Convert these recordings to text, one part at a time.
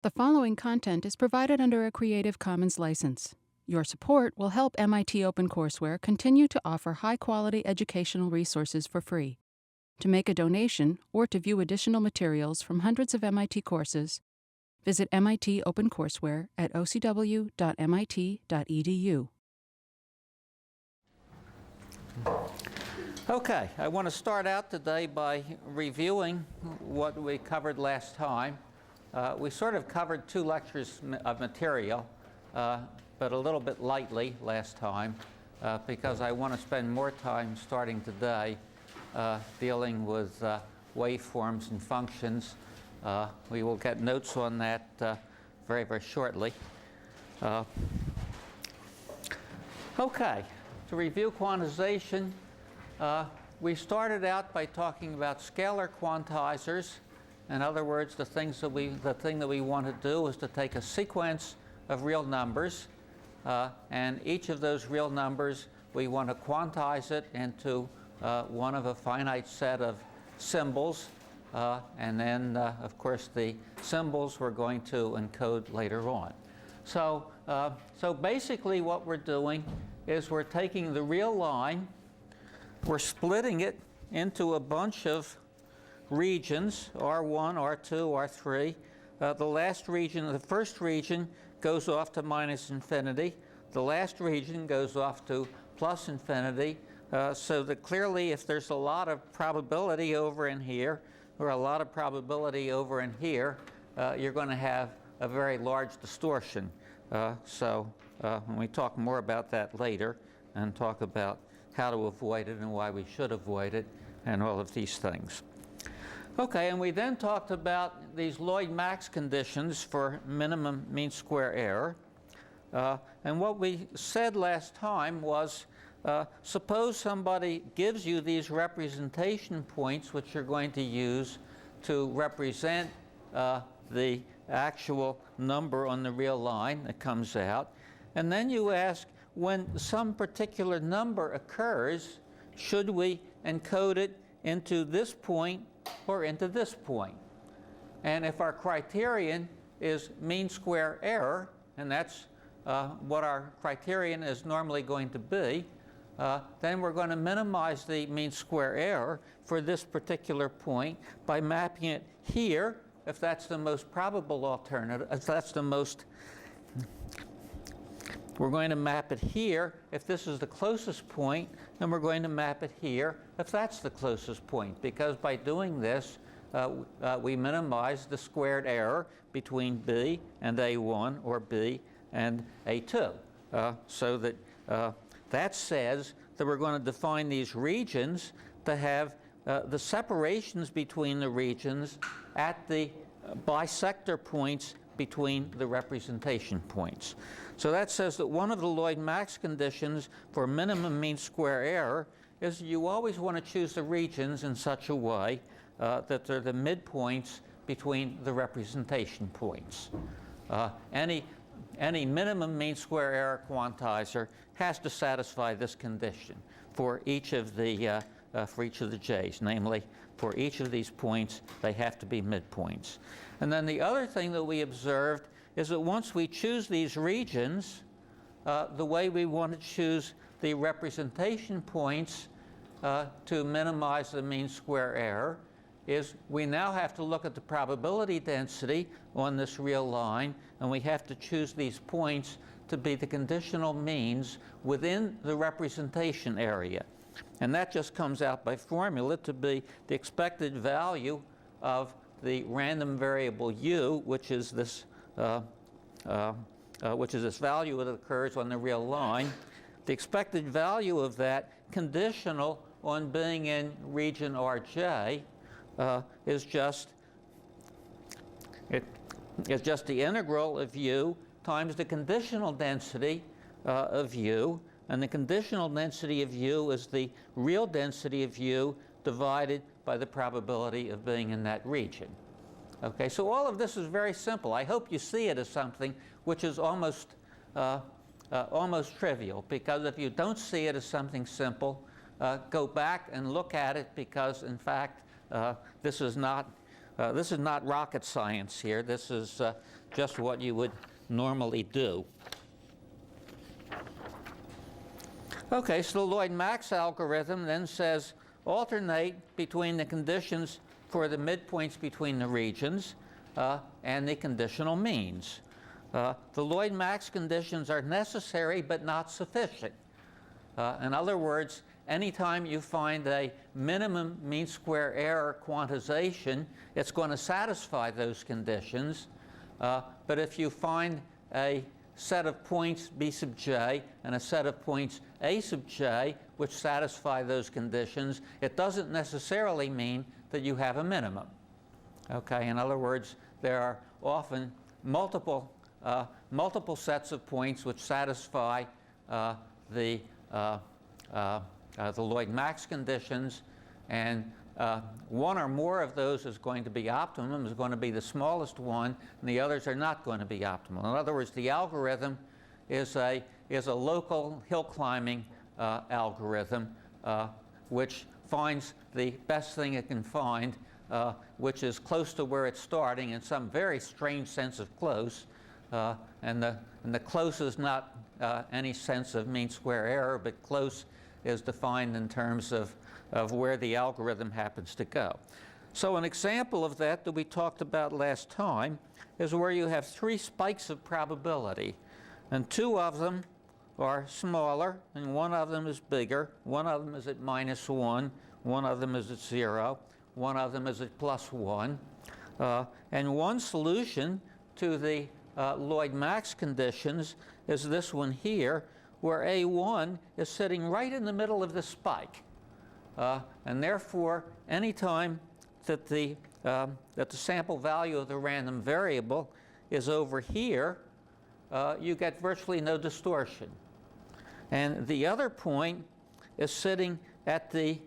The following content is provided under a Creative Commons license. Your support will help MIT OpenCourseware continue to offer high-quality educational resources for free. To make a donation or to view additional materials from hundreds of MIT courses, visit MIT OpenCourseware at ocw.mit.edu. Okay, I want to start out today by reviewing what we covered last time. We sort of covered 2 lectures of material, but a little bit lightly last time because I want to spend more time starting today dealing with waveforms and functions. We will get notes on that very, very shortly. Okay, to review quantization, we started out by talking about scalar quantizers. In other words, the thing that we want to do is to take a sequence of real numbers, and each of those real numbers, we want to quantize it into one of a finite set of symbols, and then, of course, the symbols we're going to encode later on. So basically what we're doing is we're taking the real line, we're splitting it into a bunch of regions, R1, R2, R3. The last region, the first region goes off to minus infinity. The last region goes off to plus infinity. So that clearly if there's a lot of probability over in here, or a lot of probability over in here, you're going to have a very large distortion. When we talk more about that later and talk about how to avoid it and why we should avoid it and all of these things. Okay, and we then talked about these Lloyd-Max conditions for minimum mean square error. And what we said last time was, suppose somebody gives you these representation points which you're going to use to represent the actual number on the real line that comes out. And then you ask, when some particular number occurs, should we encode it into this point or into this point? And if our criterion is mean square error, and that's what our criterion is normally going to be, then we're going to minimize the mean square error for this particular point by mapping it here, if that's the most probable alternative, if that's the most, we're going to map it here if this is the closest point, and we're going to map it here if that's the closest point, because by doing this, we minimize the squared error between B and A1 or B and A2. So that that says that we're going to define these regions to have the separations between the regions at the bisector points between the representation points. So that says that one of the Lloyd-Max conditions for minimum mean square error is you always want to choose the regions in such a way that they're the midpoints between the representation points. Any minimum mean square error quantizer has to satisfy this condition for each of the j's, namely for each of these points they have to be midpoints. And then the other thing that we observed is that once we choose these regions, the way we want to choose the representation points to minimize the mean square error is we now have to look at the probability density on this real line, and we have to choose these points to be the conditional means within the representation area. And that just comes out by formula to be the expected value of the random variable u, which is this value that occurs on the real line. The expected value of that, conditional on being in region Rj, is just the integral of u times the conditional density of u, and the conditional density of u is the real density of u divided by the probability of being in that region. Okay, so all of this is very simple. I hope you see it as something which is almost trivial, because if you don't see it as something simple, go back and look at it, because in fact this is not rocket science here. This is just what you would normally do. Okay, so the Lloyd-Max algorithm then says alternate between the conditions for the midpoints between the regions and the conditional means. The Lloyd-Max conditions are necessary but not sufficient. In other words, anytime you find a minimum mean square error quantization, it's going to satisfy those conditions. But if you find a set of points B sub j and a set of points A sub j which satisfy those conditions, it doesn't necessarily mean that you have a minimum. Okay, in other words, there are often multiple sets of points which satisfy the Lloyd-Max conditions, and one or more of those is going to be optimum, is going to be the smallest one, and the others are not going to be optimal. In other words, the algorithm is a local hill climbing algorithm which finds the best thing it can find, which is close to where it's starting in some very strange sense of close, and the close is not any sense of mean square error, but close is defined in terms of where the algorithm happens to go. So an example of that we talked about last time is where you have three spikes of probability, and two of them are smaller, and one of them is bigger. One of them is at -1, one of them is at 0, one of them is at +1. And one solution to the Lloyd-Max conditions is this one here, where A1 is sitting right in the middle of the spike. And therefore, any time that the sample value of the random variable is over here, you get virtually no distortion. And the other point is sitting at the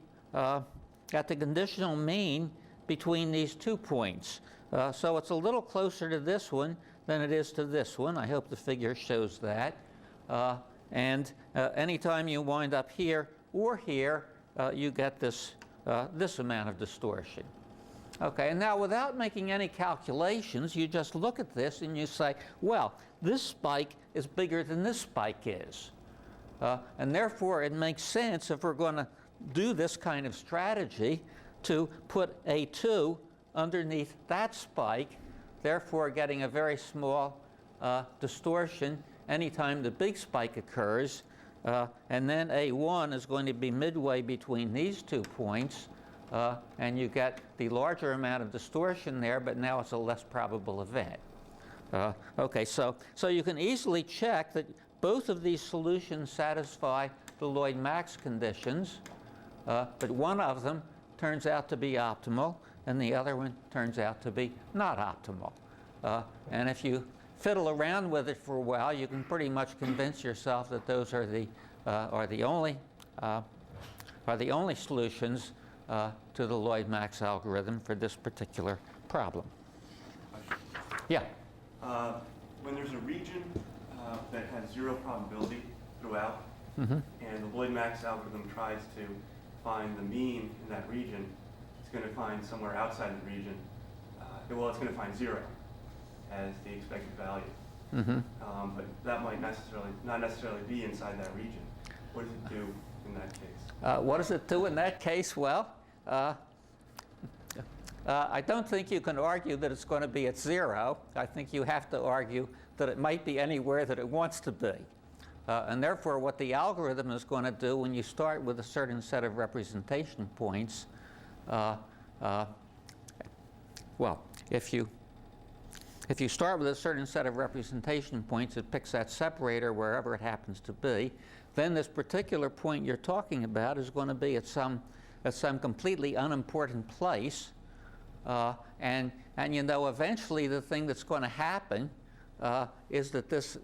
conditional mean between these 2 points. So it's a little closer to this one than it is to this one. I hope the figure shows that. And anytime you wind up here or here, you get this amount of distortion. Okay, and now without making any calculations, you just look at this and you say, well, this spike is bigger than this spike is. And therefore, it makes sense, if we're going to do this kind of strategy, to put A2 underneath that spike, therefore getting a very small distortion anytime the big spike occurs. And then A1 is going to be midway between these 2 points, and you get the larger amount of distortion there, but now it's a less probable event. Okay, so you can easily check that both of these solutions satisfy the Lloyd-Max conditions, but one of them turns out to be optimal, and the other one turns out to be not optimal. And if you fiddle around with it for a while, you can pretty much convince yourself that those are the only solutions to the Lloyd-Max algorithm for this particular problem. Yeah. When there's a region that has 0 probability throughout, Mm-hmm. and the Lloyd-Max algorithm tries to find the mean in that region, it's going to find somewhere outside the region. Well, it's going to find 0 as the expected value. Mm-hmm. But that might not necessarily be inside that region. What does it do in that case? What does it do in that case? Well, I don't think you can argue that it's going to be at 0. I think you have to argue that it might be anywhere that it wants to be. And therefore, what the algorithm is going to do when you start with a certain set of representation points, well, if you start with a certain set of representation points, it picks that separator wherever it happens to be. Then this particular point you're talking about is going to be at some completely unimportant place. And you know, eventually the thing that's going to happen is that this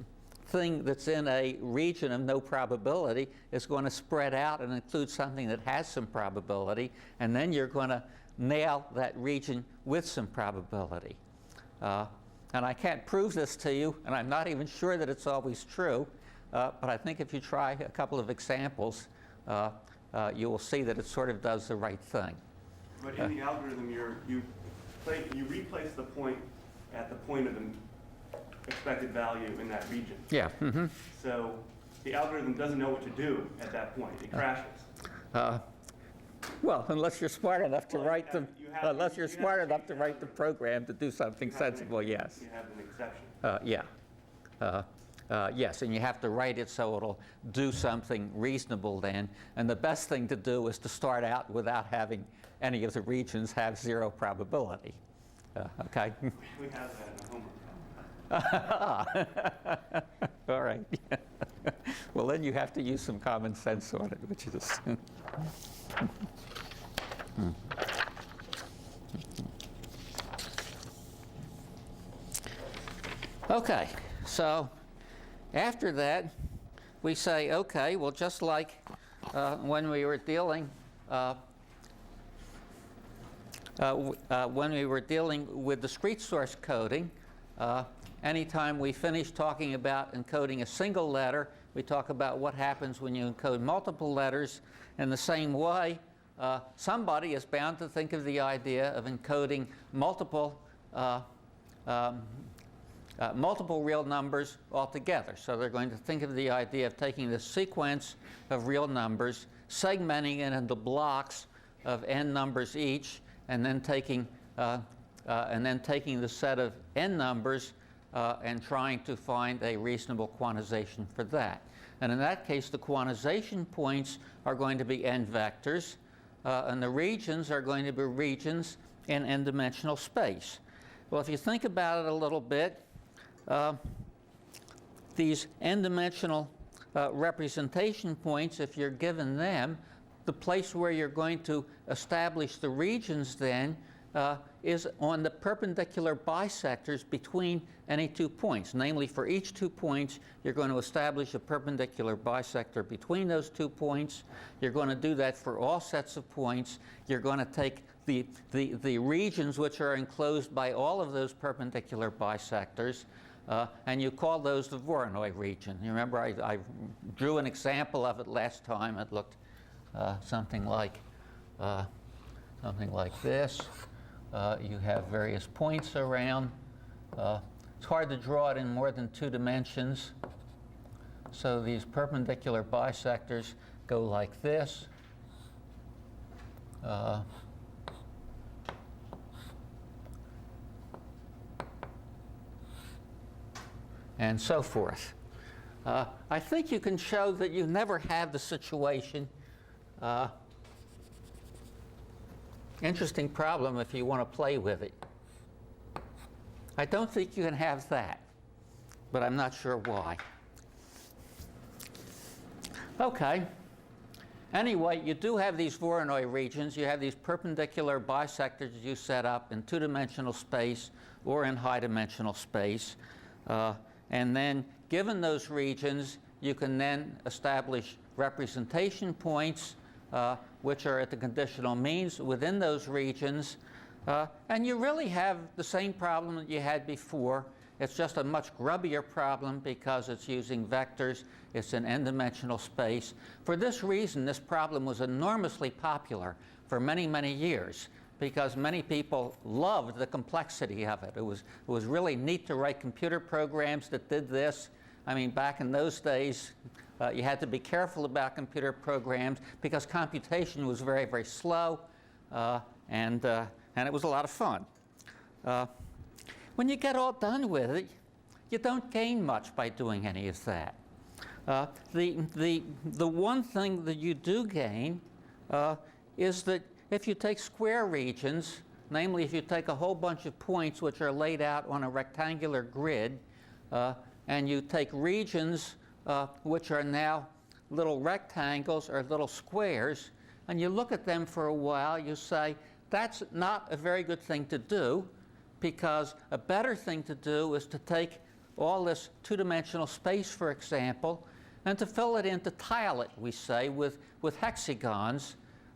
thing that's in a region of no probability is going to spread out and include something that has some probability, and then you're going to nail that region with some probability. And I can't prove this to you, and I'm not even sure that it's always true, but I think if you try a couple of examples, you will see that it sort of does the right thing. But in the algorithm, you replace the point at the point of the expected value in that region. Yeah. Mm-hmm. So the algorithm doesn't know what to do at that point. It crashes. Well, unless you're smart enough to write the the program to do something sensible, yes. You have an exception. Yes, and you have to write it so it'll do something reasonable then. And the best thing to do is to start out without having any of the regions have zero probability. Okay? We have that in the homework problem. All right. Well, then you have to use some common sense on it, which is... Okay, so after that, we say, okay, well, just like when we were dealing with discrete source coding, anytime we finish talking about encoding a single letter, we talk about what happens when you encode multiple letters. In the same way, somebody is bound to think of the idea of encoding multiple real numbers altogether. So they're going to think of the idea of taking the sequence of real numbers, segmenting it into blocks of n numbers each, and then taking the set of n numbers and trying to find a reasonable quantization for that. And in that case, the quantization points are going to be n vectors, and the regions are going to be regions in n-dimensional space. Well, if you think about it a little bit, these n-dimensional representation points, if you're given them, the place where you're going to establish the regions then is on the perpendicular bisectors between any 2 points. Namely, for each 2 points, you're going to establish a perpendicular bisector between those 2 points. You're going to do that for all sets of points. You're going to take the regions which are enclosed by all of those perpendicular bisectors, and you call those the Voronoi region. You remember I drew an example of it last time. It looked something like this. You have various points around. It's hard to draw it in more than 2 dimensions. So these perpendicular bisectors go like this. And so forth. I think you can show that you never have the situation. Interesting problem if you want to play with it. I don't think you can have that, but I'm not sure why. Okay. Anyway, you do have these Voronoi regions. You have these perpendicular bisectors you set up in 2-dimensional space or in high-dimensional space. And then, given those regions, you can then establish representation points which are at the conditional means within those regions. And you really have the same problem that you had before. It's just a much grubbier problem because it's using vectors. It's in n-dimensional space. For this reason, this problem was enormously popular for many, many years because many people loved the complexity of it. It was really neat to write computer programs that did this. I mean, back in those days, you had to be careful about computer programs because computation was very, very slow, and it was a lot of fun. When you get all done with it, you don't gain much by doing any of that. The one thing that you do gain is that if you take square regions, namely if you take a whole bunch of points which are laid out on a rectangular grid, and you take regions which are now little rectangles or little squares, and you look at them for a while, you say, that's not a very good thing to do, because a better thing to do is to take all this 2-dimensional space, for example, and to fill it in, to tile it, we say, with hexagons,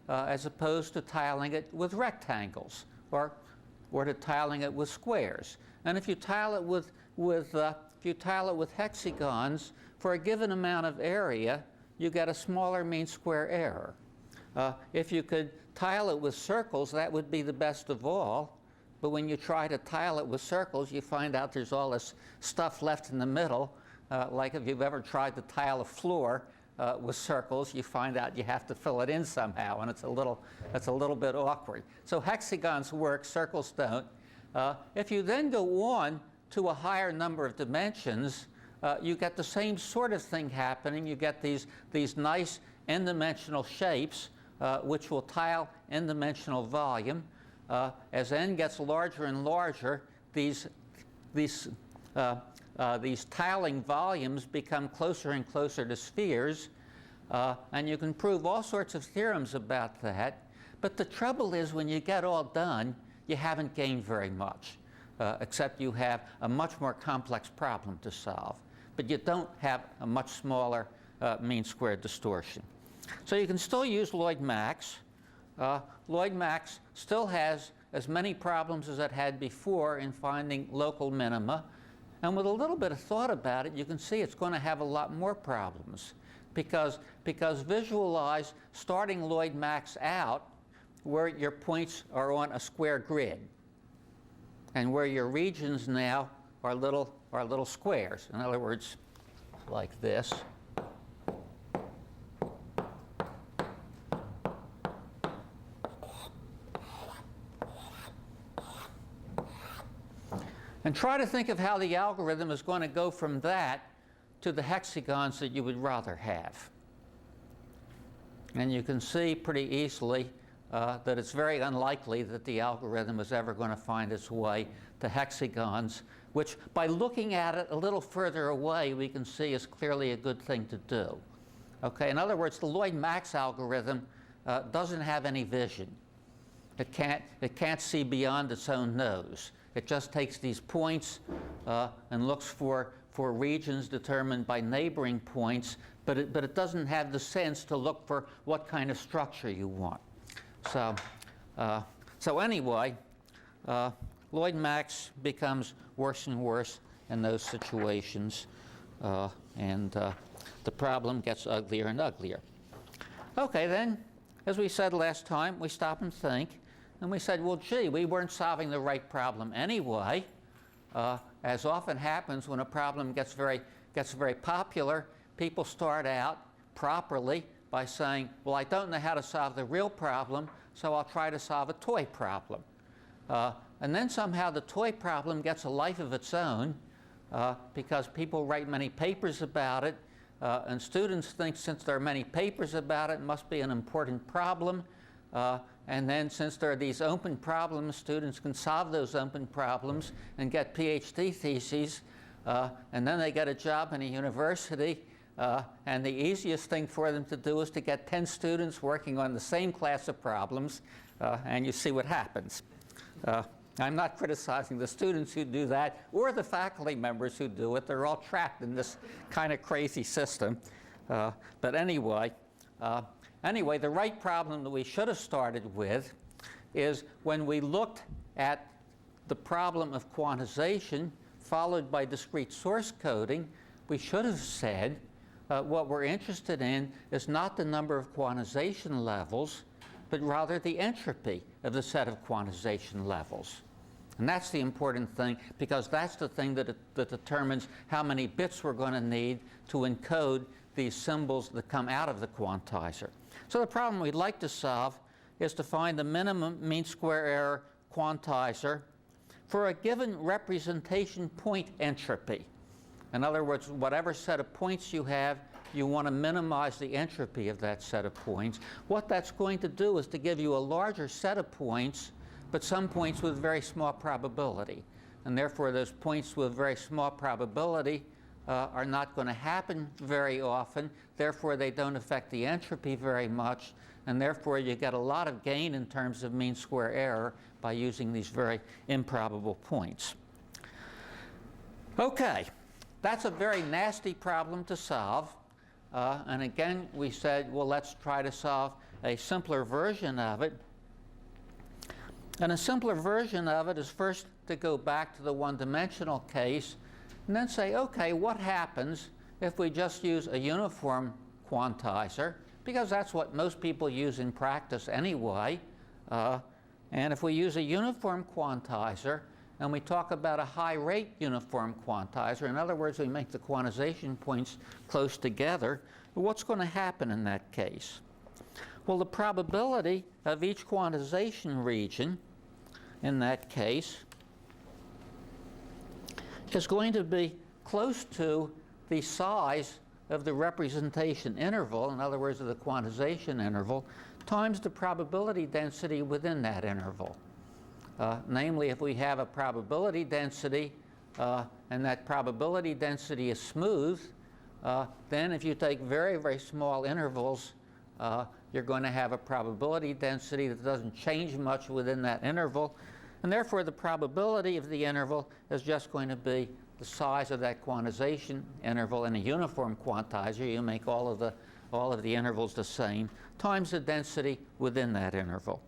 as opposed to tiling it with rectangles, or to tiling it with squares. And if you tile it with hexagons, for a given amount of area, you get a smaller mean square error. If you could tile it with circles, that would be the best of all, but when you try to tile it with circles, you find out there's all this stuff left in the middle. Like if you've ever tried to tile a floor with circles, you find out you have to fill it in somehow, and it's a little bit awkward. So hexagons work, circles don't. If you then go on to a higher number of dimensions, you get the same sort of thing happening. You get these nice n-dimensional shapes, which will tile n-dimensional volume. As n gets larger and larger, these tiling volumes become closer and closer to spheres. And you can prove all sorts of theorems about that. But the trouble is, when you get all done, you haven't gained very much, except you have a much more complex problem to solve. But you don't have a much smaller mean squared distortion. So you can still use Lloyd-Max. Lloyd-Max still has as many problems as it had before in finding local minima. And with a little bit of thought about it, you can see it's going to have a lot more problems. Because visualize starting Lloyd-Max out where your points are on a square grid, and where your regions now are little squares. In other words, like this. And try to think of how the algorithm is going to go from that to the hexagons that you would rather have. And you can see pretty easily that it's very unlikely that the algorithm is ever going to find its way to hexagons, which by looking at it a little further away, we can see is clearly a good thing to do. Okay, in other words, the Lloyd-Max algorithm doesn't have any vision. It can't see beyond its own nose. It just takes these points and looks for regions determined by neighboring points, but it doesn't have the sense to look for what kind of structure you want. So anyway, Lloyd-Max becomes worse and worse in those situations, and the problem gets uglier and uglier. Okay, then, as we said last time, we stop and think, and we said, well, gee, we weren't solving the right problem anyway. As often happens when a problem gets very popular, people start out properly by saying, well, I don't know how to solve the real problem, so I'll try to solve a toy problem. And then somehow the toy problem gets a life of its own because people write many papers about it, and students think since there are many papers about it, it must be an important problem. And then since there are these open problems, students can solve those open problems and get PhD theses, and then they get a job in a university, and the easiest thing for them to do is to get 10 students working on the same class of problems, and you see what happens. I'm not criticizing the students who do that or the faculty members who do it. They're all trapped in this kind of crazy system. But anyway, the right problem that we should have started with is when we looked at the problem of quantization followed by discrete source coding, we should have said what we're interested in is not the number of quantization levels, but rather the entropy of the set of quantization levels. And that's the important thing, because that's the thing that determines how many bits we're going to need to encode these symbols that come out of the quantizer. So the problem we'd like to solve is to find the minimum mean square error quantizer for a given representation point entropy. In other words, whatever set of points you have, you want to minimize the entropy of that set of points. What that's going to do is to give you a larger set of points, but some points with very small probability. And therefore, those points with very small probability are not going to happen very often. Therefore, they don't affect the entropy very much. And therefore, you get a lot of gain in terms of mean square error by using these very improbable points. Okay, that's a very nasty problem to solve. And again, we said, well, let's try to solve a simpler version of it. And a simpler version of it is first to go back to the one-dimensional case and then say, okay, what happens if we just use a uniform quantizer? Because that's what most people use in practice anyway. And if we use a uniform quantizer, and we talk about a high-rate uniform quantizer, in other words, we make the quantization points close together, what's going to happen in that case? Well, the probability of each quantization region in that case is going to be close to the size of the representation interval, in other words, of the quantization interval, times the probability density within that interval. Namely, if we have a probability density and that probability density is smooth, then if you take very, very small intervals, you're going to have a probability density that doesn't change much within that interval, and therefore the probability of the interval is just going to be the size of that quantization interval. In a uniform quantizer, you make all of the intervals the same, times the density within that interval.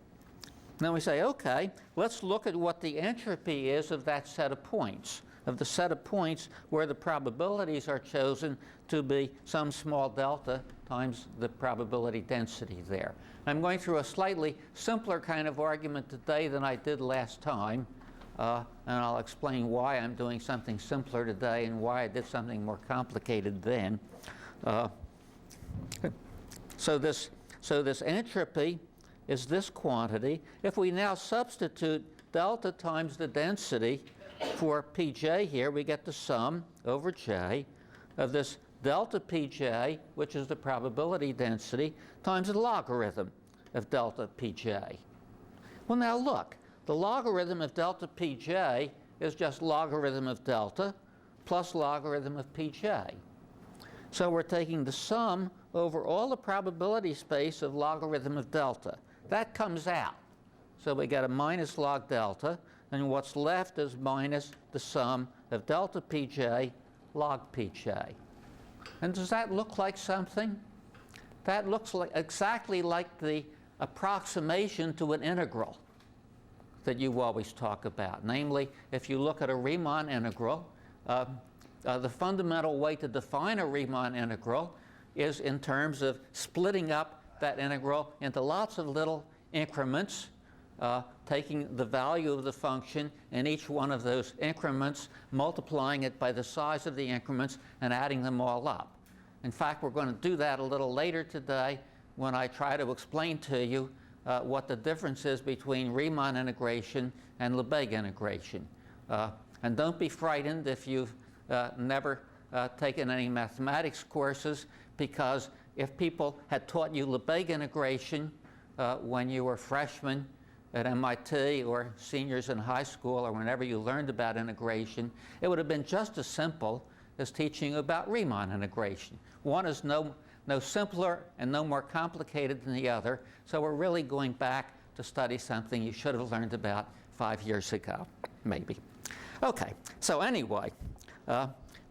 Now we say, okay, let's look at what the entropy is of that set of points, of the set of points where the probabilities are chosen to be some small delta times the probability density there. I'm going through a slightly simpler kind of argument today than I did last time, and I'll explain why I'm doing something simpler today and why I did something more complicated then. So this entropy is this quantity. If we now substitute delta times the density for pj here, we get the sum over j of this delta pj, which is the probability density, times the logarithm of delta pj. Well, now look, the logarithm of delta pj is just logarithm of delta plus logarithm of pj. So we're taking the sum over all the probability space of logarithm of delta. That comes out. So we get a minus log delta, and what's left is minus the sum of delta pj log pj. And does that look like something? That looks like exactly like the approximation to an integral that you always talk about. Namely, if you look at a Riemann integral, the fundamental way to define a Riemann integral is in terms of splitting up that integral into lots of little increments, taking the value of the function in each one of those increments, multiplying it by the size of the increments, and adding them all up. In fact, we're going to do that a little later today when I try to explain to you what the difference is between Riemann integration and Lebesgue integration. And don't be frightened if you've never taken any mathematics courses, because if people had taught you Lebesgue integration when you were freshmen at MIT or seniors in high school or whenever you learned about integration, it would have been just as simple as teaching you about Riemann integration. One is no simpler and no more complicated than the other, so we're really going back to study something you should have learned about 5 years ago, maybe. Okay, so anyway,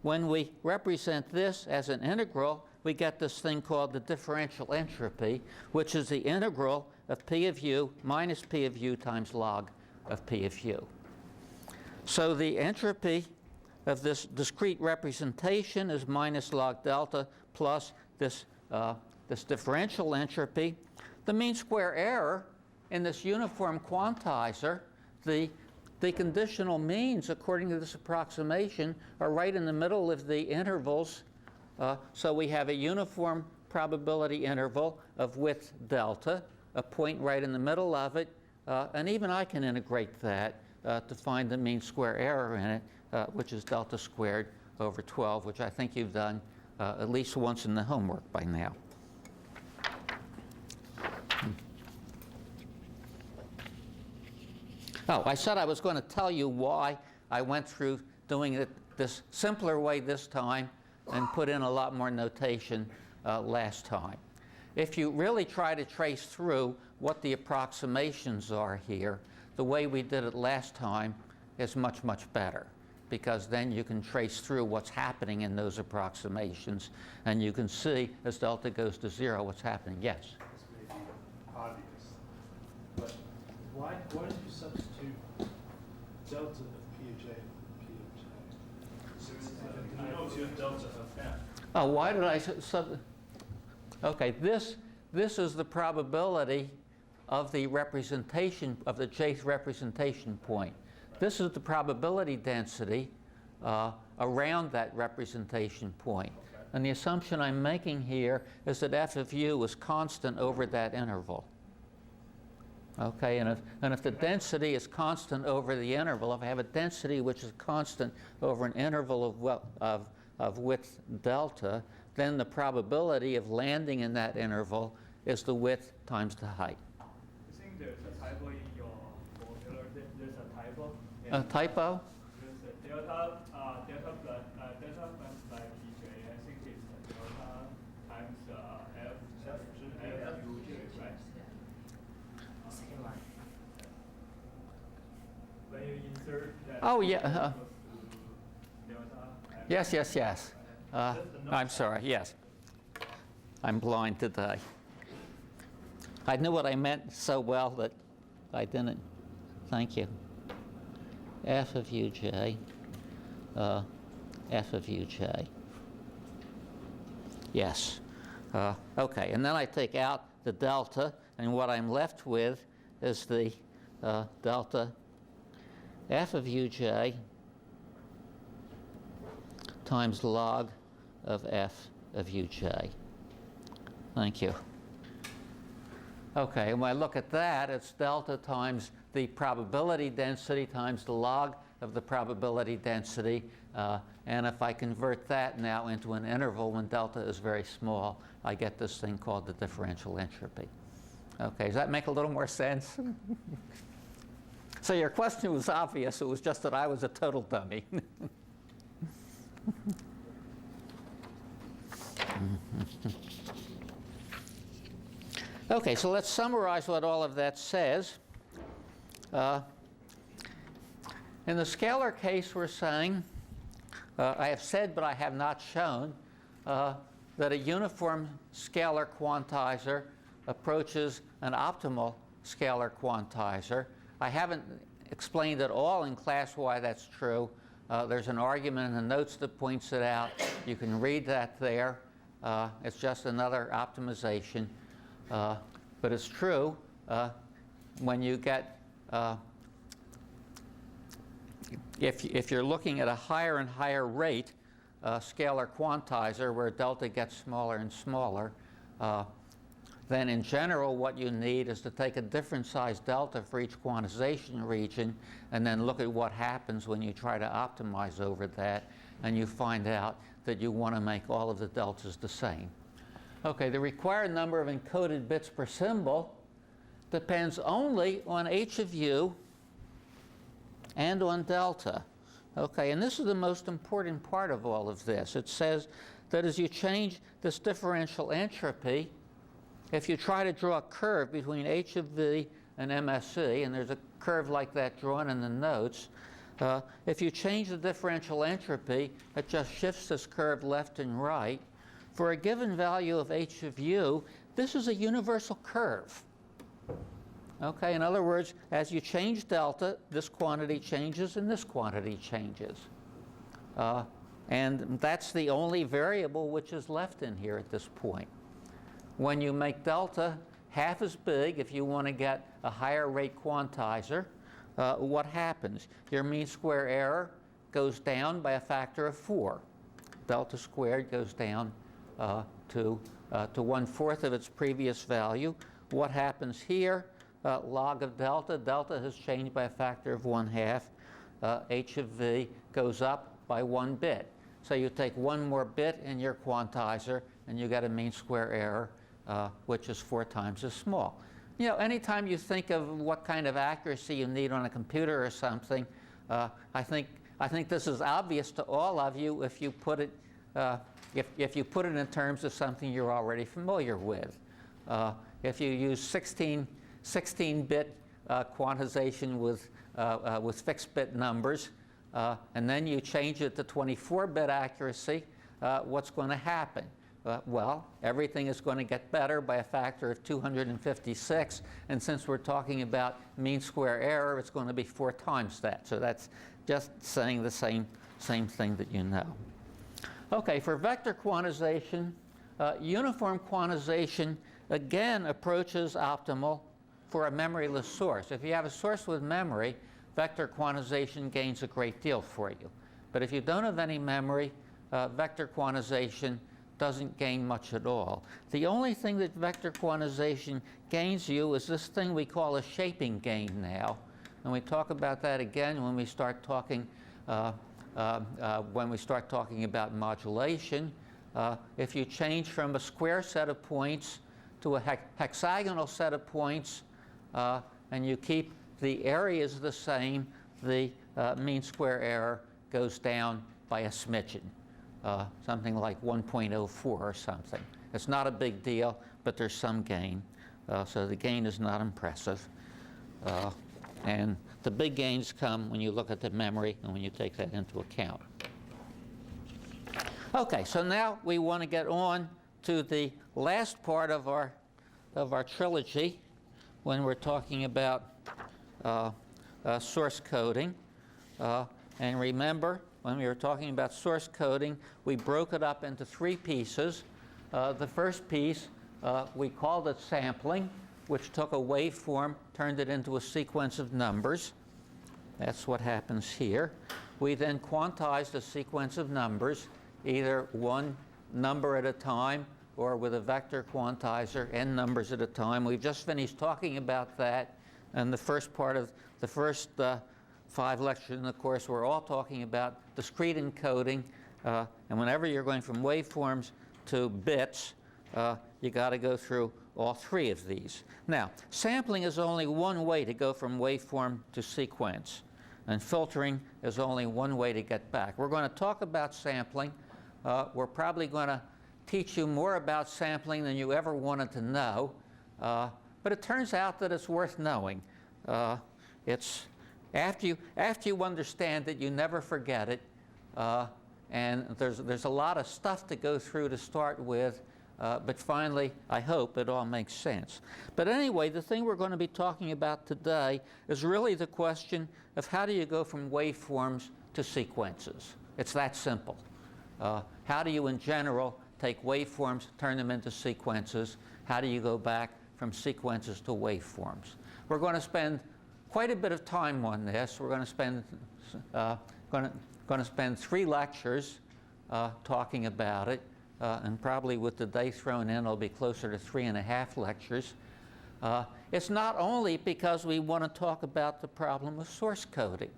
when we represent this as an integral, we get this thing called the differential entropy, which is the integral of p of u minus p of u times log of p of u. So the entropy of this discrete representation is minus log delta plus this differential entropy. The mean square error in this uniform quantizer, the conditional means, according to this approximation, are right in the middle of the intervals. So we have a uniform probability interval of width delta, a point right in the middle of it, and even I can integrate that to find the mean square error in it, which is delta squared over 12, which I think you've done at least once in the homework by now. Oh, I said I was going to tell you why I went through doing it this simpler way this time and put in a lot more notation last time. If you really try to trace through what the approximations are here, the way we did it last time is much, much better, because then you can trace through what's happening in those approximations, and you can see as delta goes to 0 what's happening. Yes? This may be obvious, but why did you substitute delta of p of j for p of j? I know you have delta of f. Oh, why did I Okay, this is the probability of the representation, of the jth representation point. This is the probability density around that representation point. And the assumption I'm making here is that f of u is constant over that interval. Okay, and if the density is constant over the interval, if I have a density which is constant over an interval of width delta, then the probability of landing in that interval is the width times the height. I think there's a typo in your formula. There's a typo. A typo? There's a delta plus by pj. I think it's delta times f uj, right? Second line. When you insert that. Oh, yeah. Delta. Yes, yes, yes. I'm sorry, yes. I'm blind today. I knew what I meant so well that I didn't. Thank you. F of uj, F of uj. Yes. Okay, and then I take out the delta, and what I'm left with is the delta F of uj times log of f of uj. Thank you. Okay, and when I look at that, it's delta times the probability density times the log of the probability density. And if I convert that now into an interval when delta is very small, I get this thing called the differential entropy. Okay, does that make a little more sense? So your question was obvious. It was just that I was a total dummy. Okay, so let's summarize what all of that says. In the scalar case, we're saying, I have said but I have not shown, that a uniform scalar quantizer approaches an optimal scalar quantizer. I haven't explained at all in class why that's true. There's an argument in the notes that points it out. You can read that there. It's just another optimization. But it's true when you get, if you're looking at a higher and higher rate scalar quantizer where delta gets smaller and smaller, then in general what you need is to take a different size delta for each quantization region and then look at what happens when you try to optimize over that, and you find out that you want to make all of the deltas the same. Okay, the required number of encoded bits per symbol depends only on h of u and on delta. Okay, and this is the most important part of all of this. It says that as you change this differential entropy, if you try to draw a curve between h of v and MSE, and there's a curve like that drawn in the notes, if you change the differential entropy, it just shifts this curve left and right. For a given value of h of u, this is a universal curve. Okay, in other words, as you change delta, this quantity changes and this quantity changes. And that's the only variable which is left in here at this point. When you make delta half as big, if you want to get a higher rate quantizer, what happens? Your mean square error goes down by a factor of 4. Delta squared goes down to 1/4 of its previous value. What happens here? Log of delta. Delta has changed by a factor of 1/2. H of v goes up by 1 bit. So you take 1 more bit in your quantizer, and you get a mean square error, which is 4 times as small. You know, anytime you think of what kind of accuracy you need on a computer or something, I think this is obvious to all of you if you put it if you put it in terms of something you're already familiar with. If you use 16-bit quantization with fixed bit numbers, and then you change it to 24-bit accuracy, what's going to happen? Well, everything is going to get better by a factor of 256, and since we're talking about mean square error, it's going to be 4 times that. So that's just saying the same thing that you know. Okay, for vector quantization, uniform quantization again approaches optimal for a memoryless source. If you have a source with memory, vector quantization gains a great deal for you. But if you don't have any memory, vector quantization doesn't gain much at all. The only thing that vector quantization gains you is this thing we call a shaping gain now. And we talk about that again when we start talking about modulation. If you change from a square set of points to a hexagonal set of points, and you keep the areas the same, the mean square error goes down by a smidgen, something like 1.04 or something. It's not a big deal, but there's some gain. So the gain is not impressive. And the big gains come when you look at the memory and when you take that into account. Okay, so now we want to get on to the last part of our trilogy when we're talking about source coding. And remember, when we were talking about source coding, we broke it up into 3 pieces. The first piece, we called it sampling, which took a waveform, turned it into a sequence of numbers. That's what happens here. We then quantized a sequence of numbers, either one number at a time or with a vector quantizer, n numbers at a time. We've just finished talking about that, and the first part of the first 5 lectures in the course, we're all talking about discrete encoding, and whenever you're going from waveforms to bits, you got to go through all 3 of these. Now, sampling is only one way to go from waveform to sequence, and filtering is only one way to get back. We're going to talk about sampling. We're probably going to teach you more about sampling than you ever wanted to know, but it turns out that it's worth knowing. It's after you understand it, you never forget it, and there's a lot of stuff to go through to start with. But finally, I hope it all makes sense. But anyway, the thing we're going to be talking about today is really the question of how do you go from waveforms to sequences. It's that simple. How do you, in general, take waveforms, turn them into sequences? How do you go back from sequences to waveforms? We're going to spend quite a bit of time on this. We're going to spend 3 lectures talking about it. And probably with the day thrown in, it'll be closer to 3.5 lectures. It's not only because we want to talk about the problem of source coding,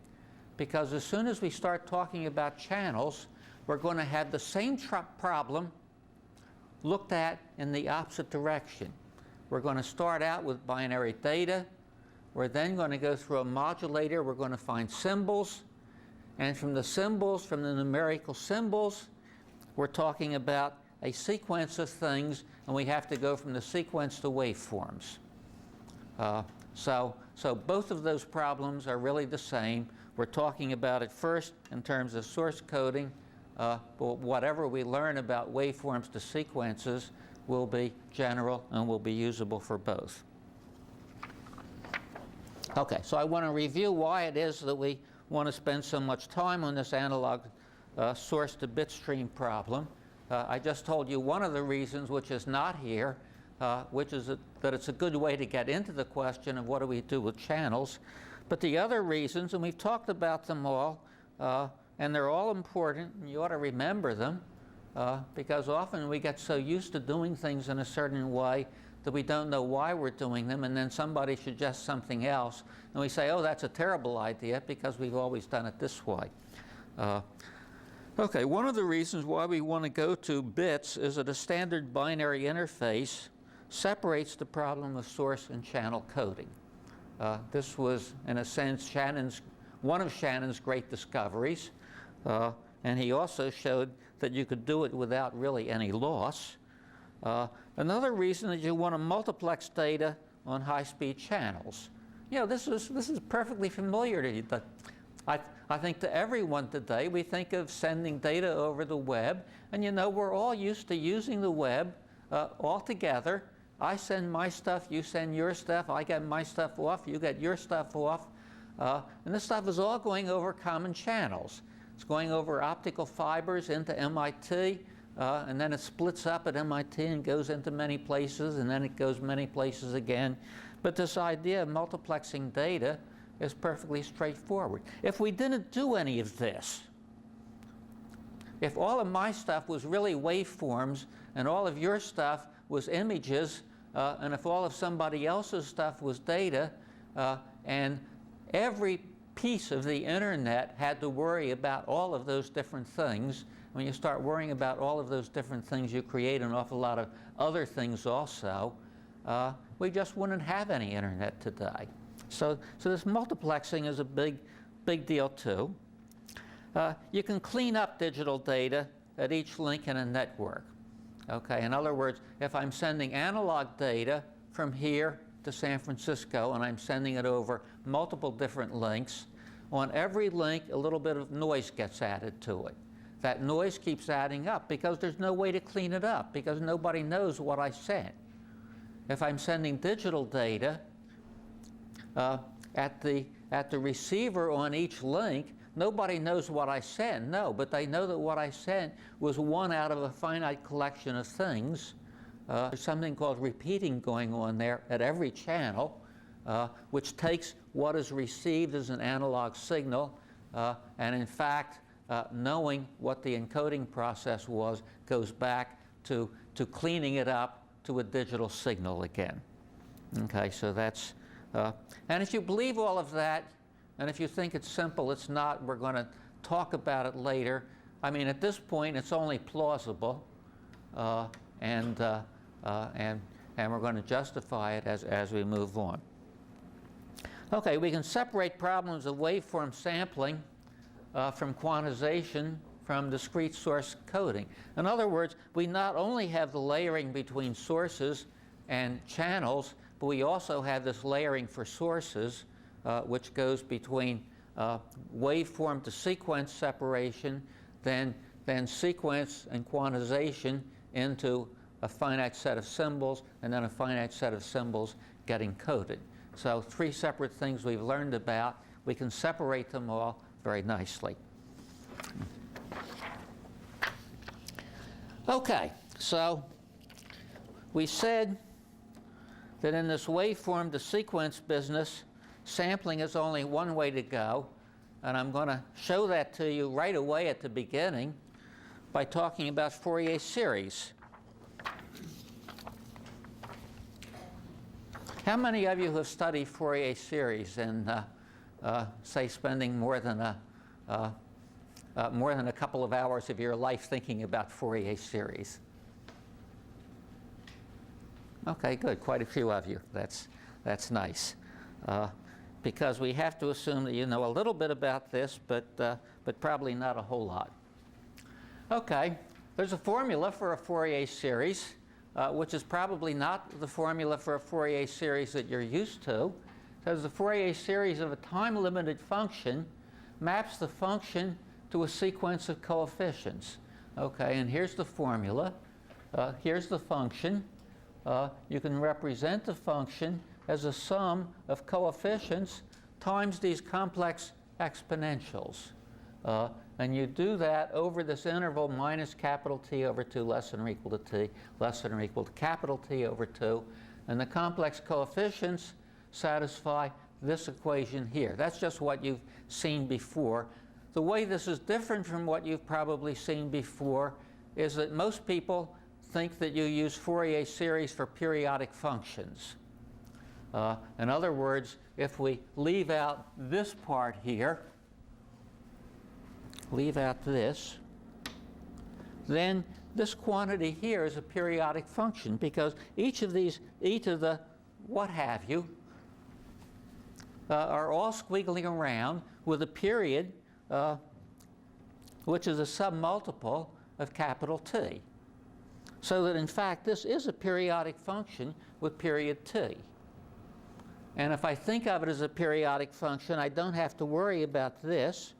because as soon as we start talking about channels, we're going to have the same problem looked at in the opposite direction. We're going to start out with binary data. We're then going to go through a modulator. We're going to find symbols. And from the symbols, from the numerical symbols, we're talking about a sequence of things, and we have to go from the sequence to waveforms. So both of those problems are really the same. We're talking about it first in terms of source coding, but whatever we learn about waveforms to sequences will be general and will be usable for both. Okay, so I want to review why it is that we want to spend so much time on this analog source to bit stream problem. I just told you one of the reasons, which is not here, which is that it's a good way to get into the question of what do we do with channels. But the other reasons, and we've talked about them all, and they're all important, and you ought to remember them, because often we get so used to doing things in a certain way that we don't know why we're doing them, and then somebody suggests something else, and we say, oh, that's a terrible idea, because we've always done it this way. Okay, one of the reasons why we want to go to bits is that a standard binary interface separates the problem of source and channel coding. This was, in a sense, one of Shannon's great discoveries, and he also showed that you could do it without really any loss. Another reason is you want to multiplex data on high-speed channels. You know, this is perfectly familiar to you. I think to everyone today, we think of sending data over the web, and you know, we're all used to using the web all together. I send my stuff, you send your stuff, I get my stuff off, you get your stuff off, and this stuff is all going over common channels. It's going over optical fibers into MIT. and then it splits up at MIT and goes into many places, and then it goes many places again. But this idea of multiplexing data is perfectly straightforward. If we didn't do any of this, if all of my stuff was really waveforms and all of your stuff was images, and if all of somebody else's stuff was data, and every piece of the internet had to worry about all of those different things, when you start worrying about all of those different things, you create an awful lot of other things also. We just wouldn't have any internet today. So this multiplexing is a big deal too. You can clean up digital data at each link in a network. Okay, in other words, if I'm sending analog data from here to San Francisco and I'm sending it over multiple different links, on every link a little bit of noise gets added to it. That noise keeps adding up because there's no way to clean it up because nobody knows what I sent. If I'm sending digital data at the receiver on each link, nobody knows what I sent, no, but they know that what I sent was one out of a finite collection of things. There's something called repeating going on there at every channel, which takes what is received as an analog signal, and in fact, knowing what the encoding process was goes back to cleaning it up to a digital signal again. Okay, so that's, and if you believe all of that, and if you think it's simple, it's not. We're going to talk about it later. I mean, at this point, it's only plausible, and we're going to justify it as we move on. Okay, we can separate problems of waveform sampling from quantization from discrete source coding. In other words, we not only have the layering between sources and channels, but we also have this layering for sources, which goes between waveform to sequence separation, then sequence and quantization into a finite set of symbols, and then a finite set of symbols getting coded. So 3 separate things we've learned about. We can separate them all very nicely. Okay, so we said that in this waveform to sequence business, sampling is only one way to go, and I'm going to show that to you right away at the beginning by talking about Fourier series. How many of you have studied Fourier series and say spending more than a couple of hours of your life thinking about Fourier series? Okay, good. Quite a few of you. That's nice. Because we have to assume that you know a little bit about this, but probably not a whole lot. Okay, there's a formula for a Fourier series, which is probably not the formula for a Fourier series that you're used to. Because the Fourier series of a time-limited function maps the function to a sequence of coefficients. Okay, and here's the formula. Here's the function. You can represent the function as a sum of coefficients times these complex exponentials. And you do that over this interval minus capital T over 2 less than or equal to T less than or equal to capital T over 2. And the complex coefficients satisfy this equation here. That's just what you've seen before. The way this is different from what you've probably seen before is that most people think that you use Fourier series for periodic functions. In other words, if we leave out this part here, leave out this, then this quantity here is a periodic function because each of the what have you are all squiggling around with a period which is a submultiple of capital T. So that in fact this is a periodic function with period T. And if I think of it as a periodic function, I don't have to worry about this.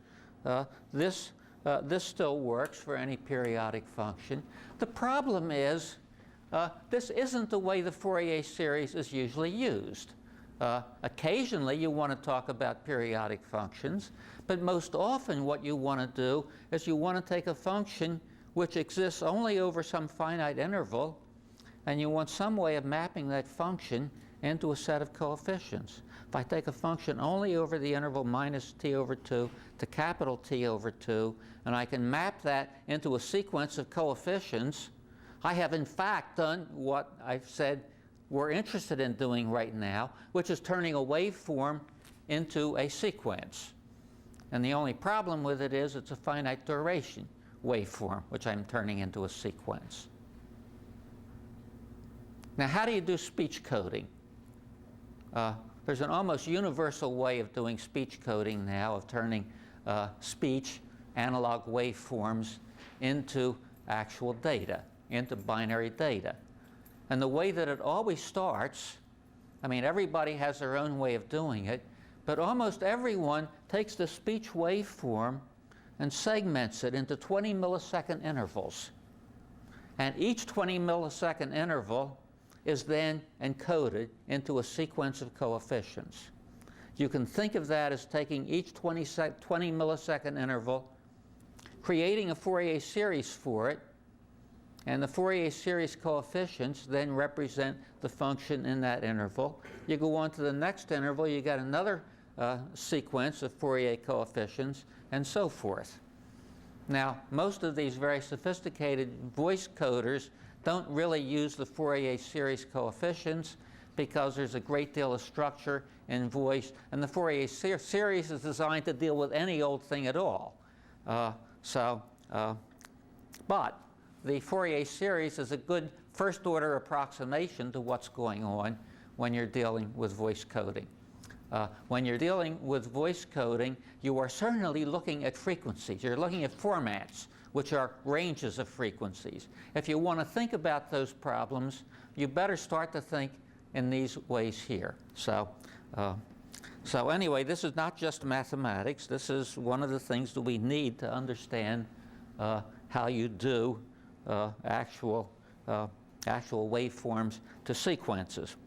This still works for any periodic function. The problem is this isn't the way the Fourier series is usually used. Occasionally you want to talk about periodic functions, but most often what you want to do is you want to take a function which exists only over some finite interval, and you want some way of mapping that function into a set of coefficients. If I take a function only over the interval minus t over 2 to capital T over 2, and I can map that into a sequence of coefficients, I have in fact done what I've said we're interested in doing right now, which is turning a waveform into a sequence. And the only problem with it is it's a finite duration waveform, which I'm turning into a sequence. Now, how do you do speech coding? There's an almost universal way of doing speech coding now, of turning speech analog waveforms into actual data, into binary data. And the way that it always starts, I mean, everybody has their own way of doing it, but almost everyone takes the speech waveform and segments it into 20 millisecond intervals. And each 20 millisecond interval is then encoded into a sequence of coefficients. You can think of that as taking each 20 millisecond interval, creating a Fourier series for it, and the Fourier series coefficients then represent the function in that interval. You go on to the next interval, you get another sequence of Fourier coefficients, and so forth. Now, most of these very sophisticated voice coders don't really use the Fourier series coefficients because there's a great deal of structure in voice, and the Fourier series is designed to deal with any old thing at all. But the Fourier series is a good first-order approximation to what's going on when you're dealing with voice coding. When you're dealing with voice coding, you are certainly looking at frequencies. You're looking at formats, which are ranges of frequencies. If you want to think about those problems, you better start to think in these ways here. So anyway, this is not just mathematics. This is one of the things that we need to understand how you do actual waveforms to sequences.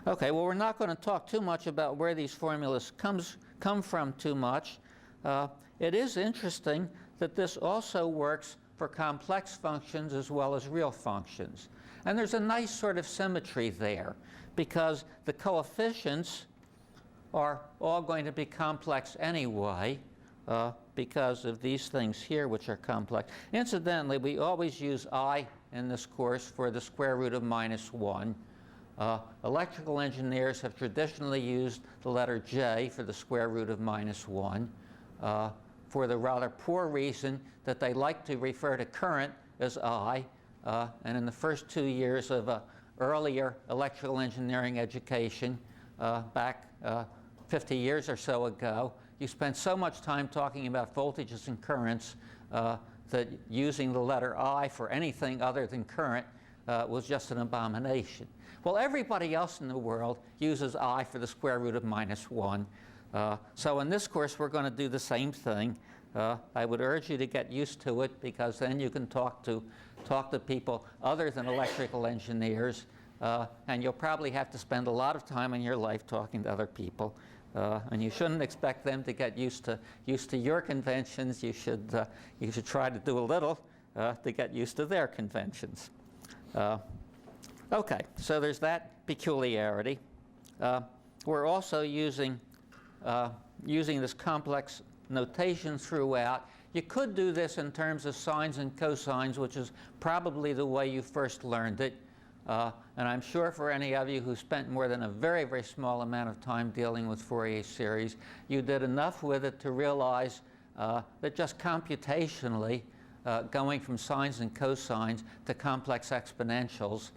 Okay, well, we're not going to talk too much about where these formulas come from too much. It is interesting that this also works for complex functions as well as real functions. And there's a nice sort of symmetry there, because the coefficients are all going to be complex anyway, because of these things here, which are complex. Incidentally, we always use I in this course for the square root of -1. Electrical engineers have traditionally used the letter J for the square root of -1 for the rather poor reason that they like to refer to current as I. And in the first 2 years of earlier electrical engineering education, back 50 years or so ago, you spent so much time talking about voltages and currents that using the letter I for anything other than current was just an abomination. Well, everybody else in the world uses I for the square root of -1. So in this course, we're going to do the same thing. I would urge you to get used to it, because then you can talk to people other than electrical engineers, and you'll probably have to spend a lot of time in your life talking to other people. And you shouldn't expect them to get used to your conventions. You should try to do a little to get used to their conventions. Okay, so there's that peculiarity. We're also using this complex notation throughout. You could do this in terms of sines and cosines, which is probably the way you first learned it. And I'm sure for any of you who spent more than a very, very small amount of time dealing with Fourier series, you did enough with it to realize that just computationally, going from sines and cosines to complex exponentials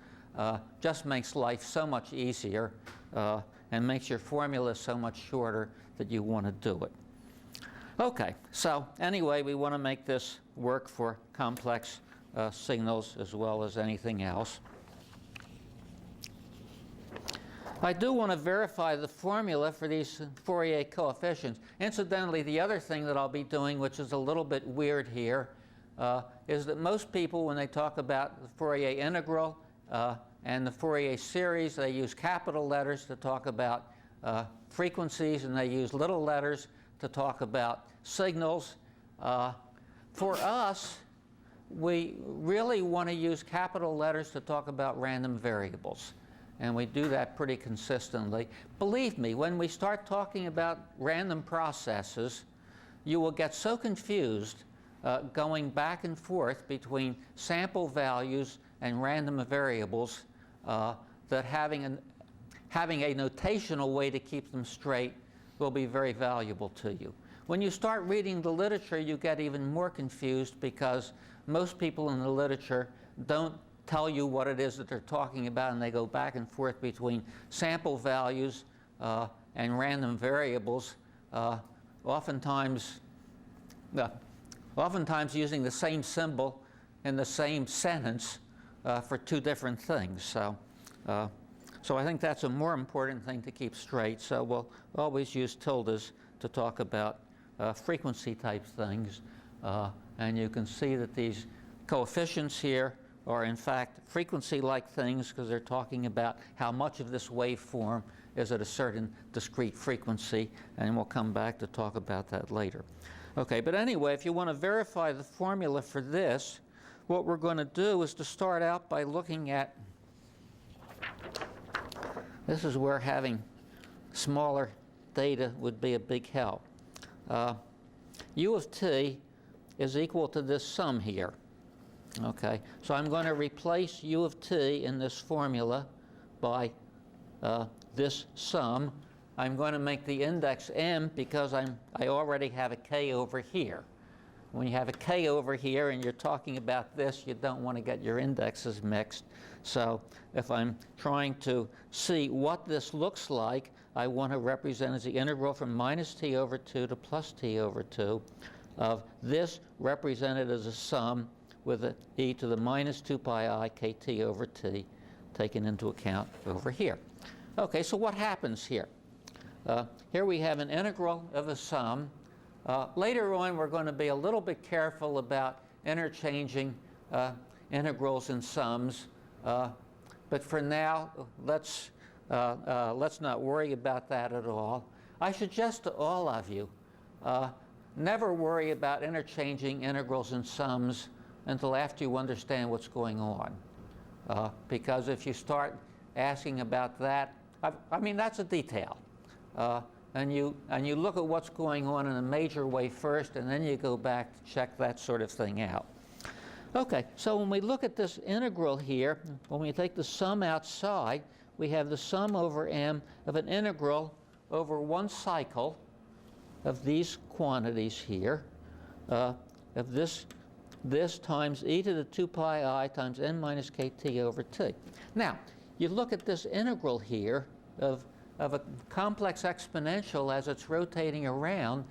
just makes life so much easier and makes your formula so much shorter that you want to do it. Okay, so anyway, we want to make this work for complex signals as well as anything else. I do want to verify the formula for these Fourier coefficients. Incidentally, the other thing that I'll be doing, which is a little bit weird here, is that most people, when they talk about the Fourier integral and the Fourier series, they use capital letters to talk about frequencies, and they use little letters to talk about signals. For us, we really want to use capital letters to talk about random variables. And we do that pretty consistently. Believe me, when we start talking about random processes, you will get so confused going back and forth between sample values and random variables that having a notational way to keep them straight will be very valuable to you. When you start reading the literature, you get even more confused because most people in the literature don't tell you what it is that they're talking about, and they go back and forth between sample values and random variables, oftentimes using the same symbol in the same sentence for two different things. So I think that's a more important thing to keep straight. So we'll always use tildes to talk about frequency type things. And you can see that these coefficients here are in fact frequency-like things because they're talking about how much of this waveform is at a certain discrete frequency, and we'll come back to talk about that later. Okay, but anyway, if you want to verify the formula for this, what we're going to do is to start out by looking at, this is where having smaller data would be a big help. U of t is equal to this sum here. Okay, so I'm going to replace U of t in this formula by this sum. I'm going to make the index m because I already have a k over here. When you have a k over here and you're talking about this, you don't want to get your indexes mixed. So if I'm trying to see what this looks like, I want to represent as the integral from minus t over 2 to plus t over 2 of this represented as a sum with an e to the minus 2 pi I kt over t taken into account over here. Okay, so what happens here? Here we have an integral of a sum. Later on, we're going to be a little bit careful about interchanging integrals and sums. But for now, let's not worry about that at all. I suggest to all of you, never worry about interchanging integrals and sums until after you understand what's going on. Because if you start asking about that, I mean, that's a detail. And you look at what's going on in a major way first, and then you go back to check that sort of thing out. Okay, so when we look at this integral here, when we take the sum outside, we have the sum over m of an integral over one cycle of these quantities here, of this times e to the 2 pi I times n minus kt over t. Now, you look at this integral here of a complex exponential as it's rotating around.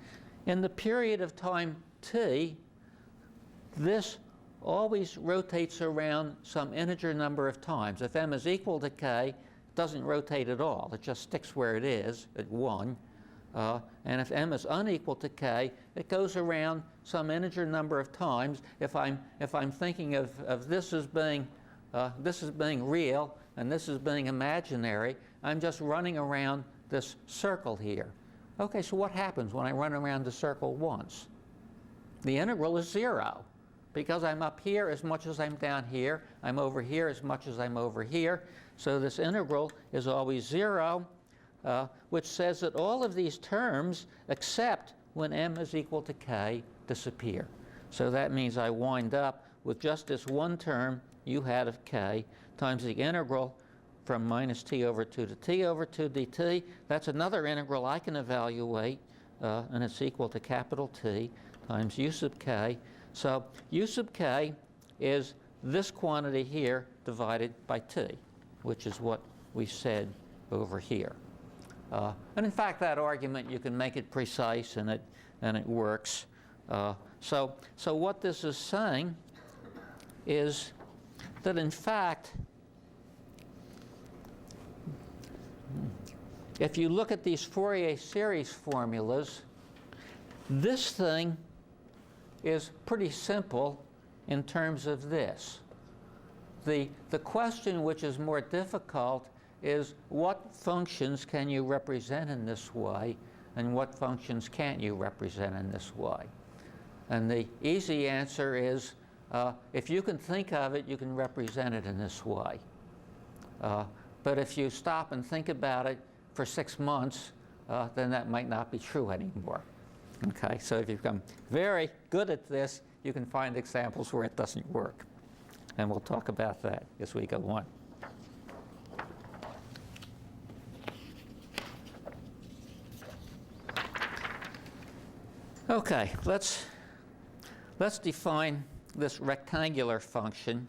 In the period of time t, this always rotates around some integer number of times. If m is equal to k, it doesn't rotate at all. It just sticks where it is at 1. And if m is unequal to k, it goes around some integer number of times. If I'm thinking of this as being real and this as being imaginary, I'm just running around this circle here. Okay, so what happens when I run around the circle once? The integral is 0 because I'm up here as much as I'm down here. I'm over here as much as I'm over here. So this integral is always 0, which says that all of these terms, except when m is equal to k, disappear. So that means I wind up with just this one term, u hat of k, times the integral from minus t over 2 to t over 2 dt. That's another integral I can evaluate, and it's equal to capital T times u sub k. So u sub k is this quantity here divided by t, which is what we said over here. And in fact, that argument, you can make it precise, and it works. So what this is saying is that, in fact, if you look at these Fourier series formulas, this thing is pretty simple in terms of this. The question which is more difficult is what functions can you represent in this way and what functions can't you represent in this way? And the easy answer is if you can think of it, you can represent it in this way. But if you stop and think about it for 6 months, then that might not be true anymore. Okay, so if you become very good at this, you can find examples where it doesn't work. And we'll talk about that as we go on. Okay, let's define this rectangular function,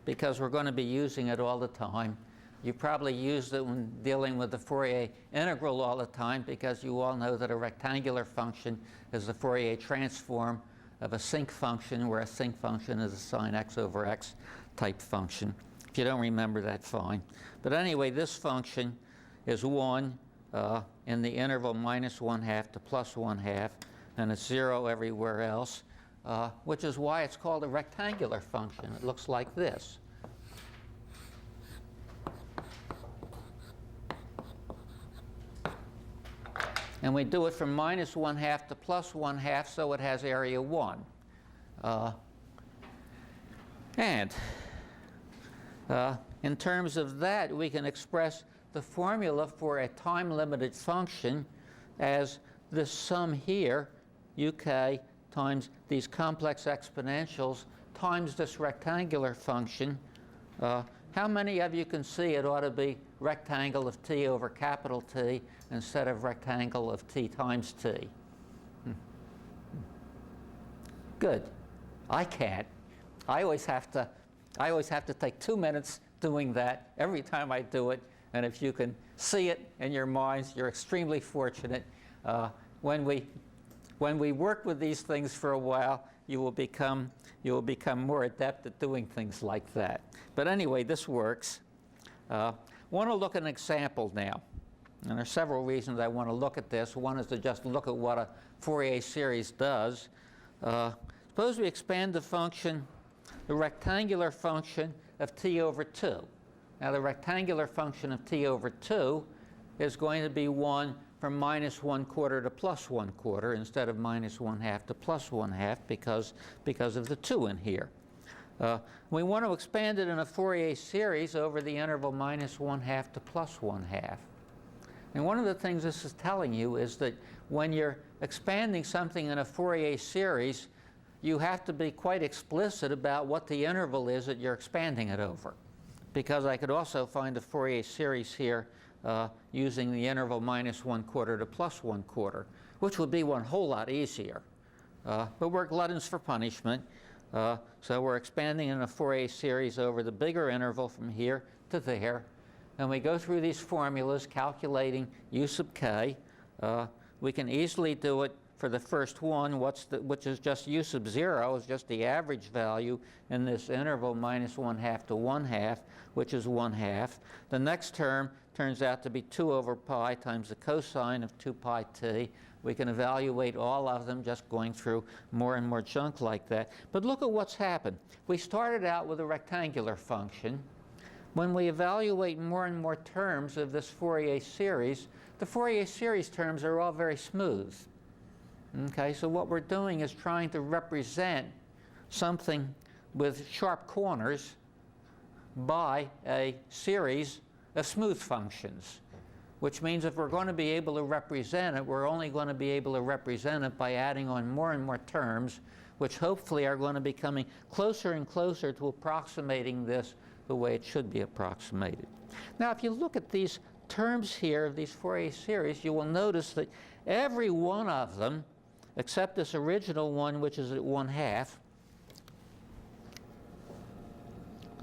because we're going to be using it all the time. You probably used it when dealing with the Fourier integral all the time, because you all know that a rectangular function is the Fourier transform of a sinc function, where a sinc function is a sine x over x type function. If you don't remember that, fine. But anyway, this function is 1 in the interval -1/2 to +1/2, and it's 0 everywhere else, which is why it's called a rectangular function. It looks like this. And we do it from -1/2 to +1/2, so it has area 1. In terms of that, we can express the formula for a time-limited function as this sum here, UK, times these complex exponentials times this rectangular function. How many of you can see it ought to be rectangle of t over capital T instead of rectangle of t times t? Good. I can't. I always have to take 2 minutes doing that every time I do it. And if you can see it in your minds, you're extremely fortunate. When we work with these things for a while, you will become more adept at doing things like that. But anyway, this works. Want to look at an example now. And there are several reasons I want to look at this. One is to just look at what a Fourier series does. Suppose we expand the function, the rectangular function of t over 2. Now, the rectangular function of t over 2 is going to be 1 from -1/4 to +1/4 instead of -1/2 to +1/2 because of the 2 in here. We want to expand it in a Fourier series over the interval -1/2 to +1/2. And one of the things this is telling you is that when you're expanding something in a Fourier series, you have to be quite explicit about what the interval is that you're expanding it over. Because I could also find a Fourier series here using the interval -1/4 to +1/4, which would be one whole lot easier. But we're gluttons for punishment. So we're expanding in a Fourier series over the bigger interval from here to there. And we go through these formulas calculating u sub k. We can easily do it for the first one, which is just u sub 0, is just the average value in this interval -1/2 to 1/2, which is 1/2. The next term turns out to be 2 over pi times the cosine of 2 pi t. We can evaluate all of them just going through more and more junk like that. But look at what's happened. We started out with a rectangular function. When we evaluate more and more terms of this Fourier series, the Fourier series terms are all very smooth. Okay, so what we're doing is trying to represent something with sharp corners by a series of smooth functions, which means if we're going to be able to represent it, we're only going to be able to represent it by adding on more and more terms, which hopefully are going to be coming closer and closer to approximating this the way it should be approximated. Now, if you look at these terms here of these Fourier series, you will notice that every one of them, except this original one, which is at 1/2.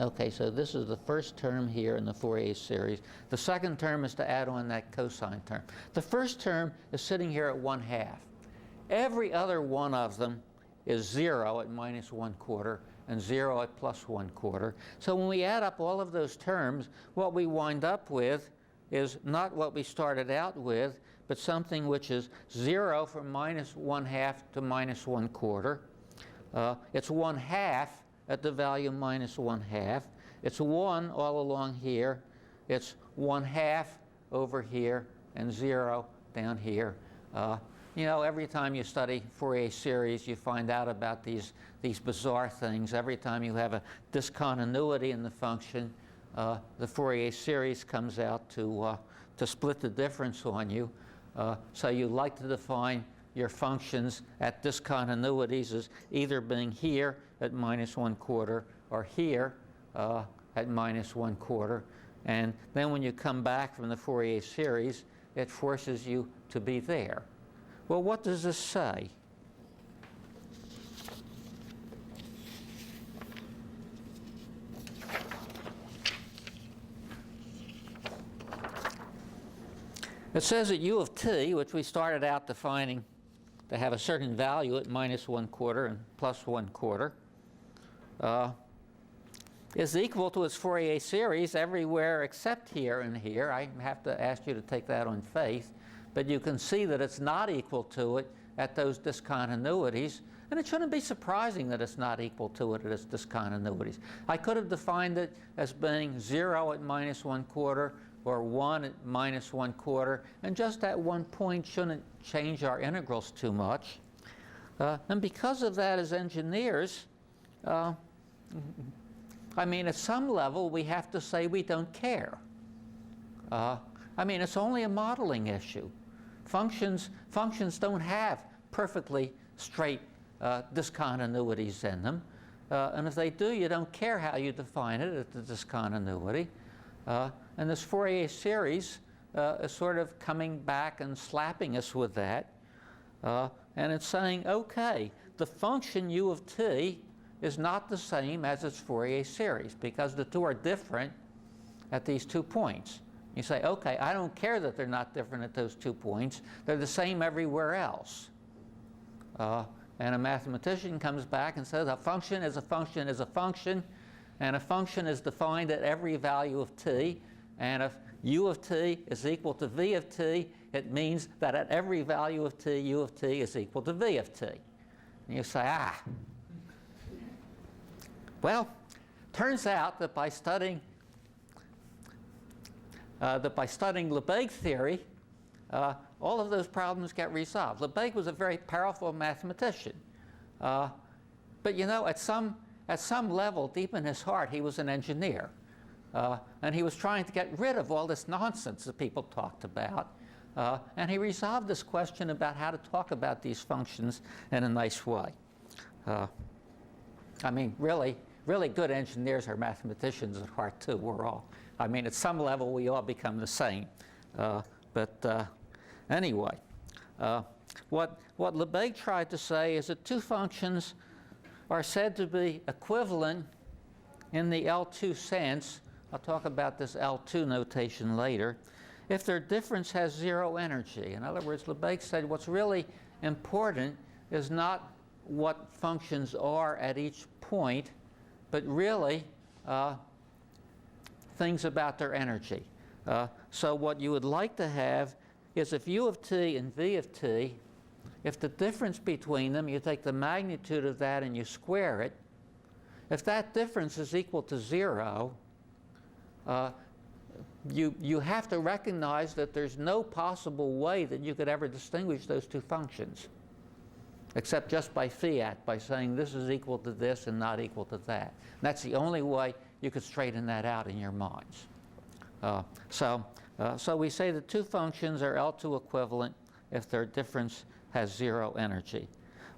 Okay, so this is the first term here in the Fourier series. The second term is to add on that cosine term. The first term is sitting here at 1/2. Every other one of them is 0 at -1/4 and 0 at +1/4. So when we add up all of those terms, what we wind up with is not what we started out with, but something which is 0 from -1/2 to -1/4. It's 1/2 at the value -1/2. It's 1 all along here. It's 1/2 over here and 0 down here. you know, every time you study Fourier series, you find out about these bizarre things. Every time you have a discontinuity in the function, the Fourier series comes out to split the difference on you. So you like to define your functions at discontinuities as either being here at -1/4 or here at -1/4. And then when you come back from the Fourier series, it forces you to be there. Well, what does this say? It says that u of t, which we started out defining to have a certain value at -1/4 and +1/4, is equal to its Fourier series everywhere except here and here. I have to ask you to take that on faith, but you can see that it's not equal to it at those discontinuities, and it shouldn't be surprising that it's not equal to it at its discontinuities. I could have defined it as being 0 at -1/4 or 1 at -1/4, and just that one point shouldn't change our integrals too much. And because of that, as engineers, I mean, at some level, we have to say we don't care. I mean, it's only a modeling issue. Functions don't have perfectly straight discontinuities in them. And if they do, you don't care how you define it at the discontinuity. And this Fourier series is sort of coming back and slapping us with that. And it's saying, OK, the function u of t is not the same as its Fourier series, because the two are different at these 2 points. You say, OK, I don't care that they're not different at those 2 points. They're the same everywhere else. And a mathematician comes back and says a function is a function is a function, and a function is defined at every value of t. And if u of t is equal to v of t, it means that at every value of t, u of t is equal to v of t. And you say, Well, turns out that by studying Lebesgue theory, all of those problems get resolved. Lebesgue was a very powerful mathematician, but you know, at some level, deep in his heart, he was an engineer, and he was trying to get rid of all this nonsense that people talked about, and he resolved this question about how to talk about these functions in a nice way. I mean, really good engineers are mathematicians at heart too. We're all, I mean, at some level we all become the same. Anyway, what Lebesgue tried to say is that two functions are said to be equivalent in the L2 sense. I'll talk about this L2 notation later, if their difference has zero energy. In other words, Lebesgue said what's really important is not what functions are at each point, but really things about their energy. So what you would like to have is if u of t and v of t, if the difference between them, you take the magnitude of that and you square it, if that difference is equal to 0, you have to recognize that there's no possible way that you could ever distinguish those two functions, except just by fiat, by saying this is equal to this and not equal to that. And that's the only way you could straighten that out in your minds. So we say that two functions are L2 equivalent if their difference has zero energy.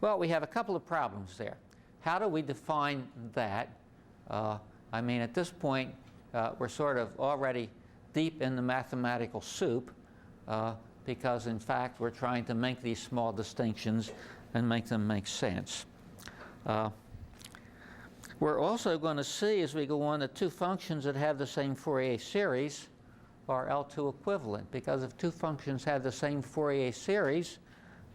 Well, we have a couple of problems there. How do we define that? I mean, at this point, we're sort of already deep in the mathematical soup, because in fact we're trying to make these small distinctions and make them make sense. We're also going to see as we go on that two functions that have the same Fourier series are L2 equivalent, because if two functions have the same Fourier series,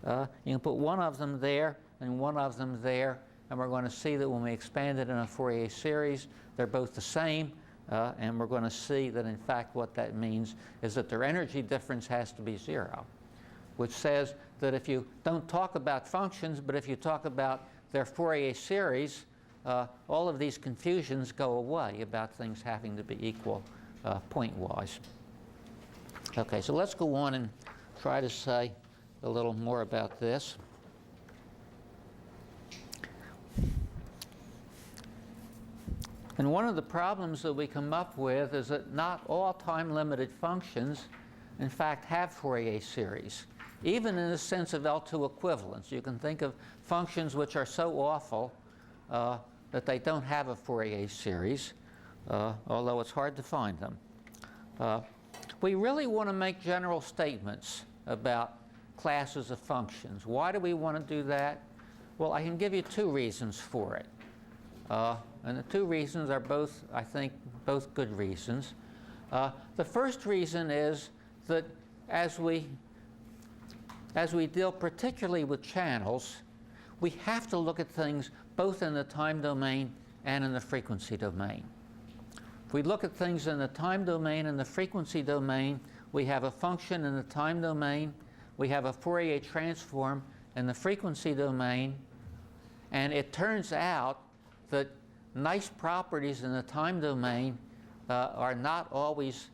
you can put one of them there and one of them there, and we're going to see that when we expand it in a Fourier series, they're both the same, and we're going to see that in fact what that means is that their energy difference has to be 0, which says that if you don't talk about functions, but if you talk about their Fourier series, all of these confusions go away about things having to be equal point-wise. Okay, so let's go on and try to say a little more about this. And one of the problems that we come up with is that not all time-limited functions, in fact, have Fourier series. Even in the sense of L2 equivalence, you can think of functions which are so awful that they don't have a Fourier series, although it's hard to find them. We really want to make general statements about classes of functions. Why do we want to do that? Well, I can give you two reasons for it. And the two reasons are both, I think, both good reasons. The first reason is that as we deal particularly with channels, we have to look at things both in the time domain and in the frequency domain. If we look at things in the time domain and the frequency domain, we have a function in the time domain, we have a Fourier transform in the frequency domain, and it turns out that nice properties in the time domain are not always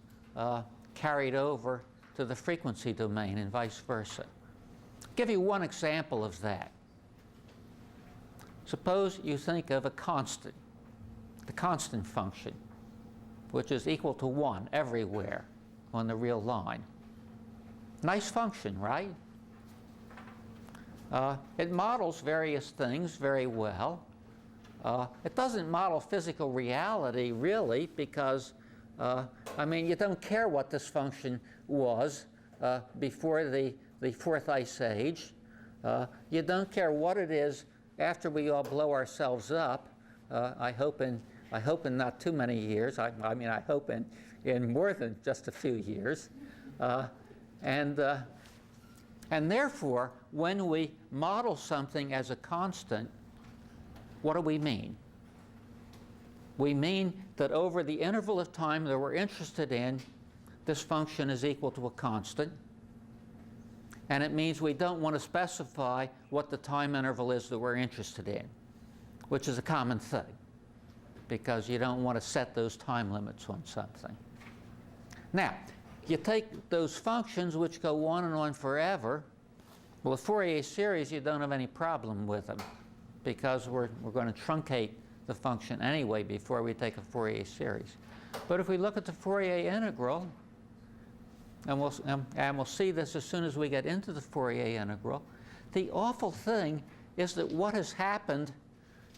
carried over to the frequency domain and vice versa. I'll give you one example of that. Suppose you think of a constant, the constant function, which is equal to 1 everywhere on the real line. Nice function, right? It models various things very well. It doesn't model physical reality, really, because, I mean, you don't care what this function was before the fourth ice age. You don't care what it is after we all blow ourselves up. I hope in not too many years. I mean, I hope in more than just a few years. And therefore, when we model something as a constant, what do we mean? We mean that over the interval of time that we're interested in, this function is equal to a constant. And it means we don't want to specify what the time interval is that we're interested in, which is a common thing, because you don't want to set those time limits on something. Now, you take those functions which go on and on forever. Well, the Fourier series, you don't have any problem with them, because we're going to truncate the function anyway before we take a Fourier series. But if we look at the Fourier integral, and we'll see this as soon as we get into the Fourier integral, the awful thing is that what has happened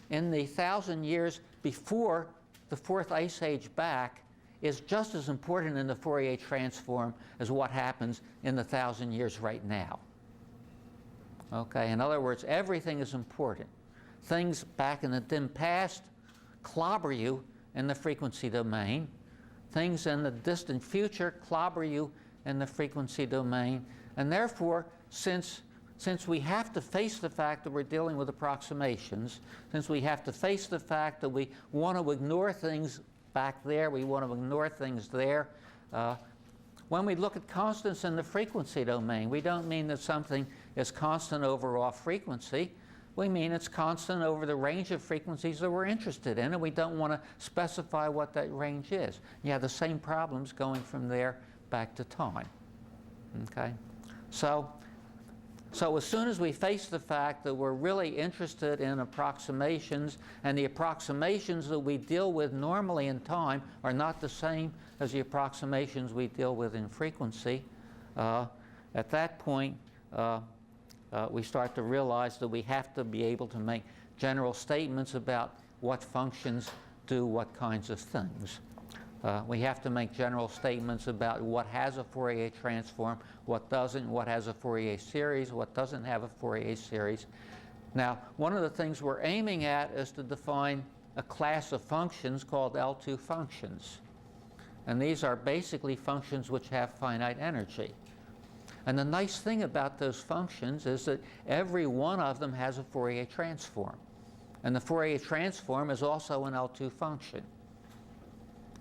in the 1,000 years before the fourth ice age back is just as important in the Fourier transform as what happens in the 1,000 years right now. Okay, in other words, everything is important. Things back in the dim past clobber you in the frequency domain. Things in the distant future clobber you in the frequency domain. And therefore, since we have to face the fact that we're dealing with approximations, since we have to face the fact that we want to ignore things back there, we want to ignore things there, when we look at constants in the frequency domain, we don't mean that something is constant over all frequency. We mean it's constant over the range of frequencies that we're interested in, and we don't want to specify what that range is. You have the same problems going from there back to time. Okay? So as soon as we face the fact that we're really interested in approximations, and the approximations that we deal with normally in time are not the same as the approximations we deal with in frequency, at that point, we start to realize that we have to be able to make general statements about what functions do what kinds of things. We have to make general statements about what has a Fourier transform, what doesn't, what has a Fourier series, what doesn't have a Fourier series. Now, one of the things we're aiming at is to define a class of functions called L2 functions. And these are basically functions which have finite energy. And the nice thing about those functions is that every one of them has a Fourier transform. And the Fourier transform is also an L2 function.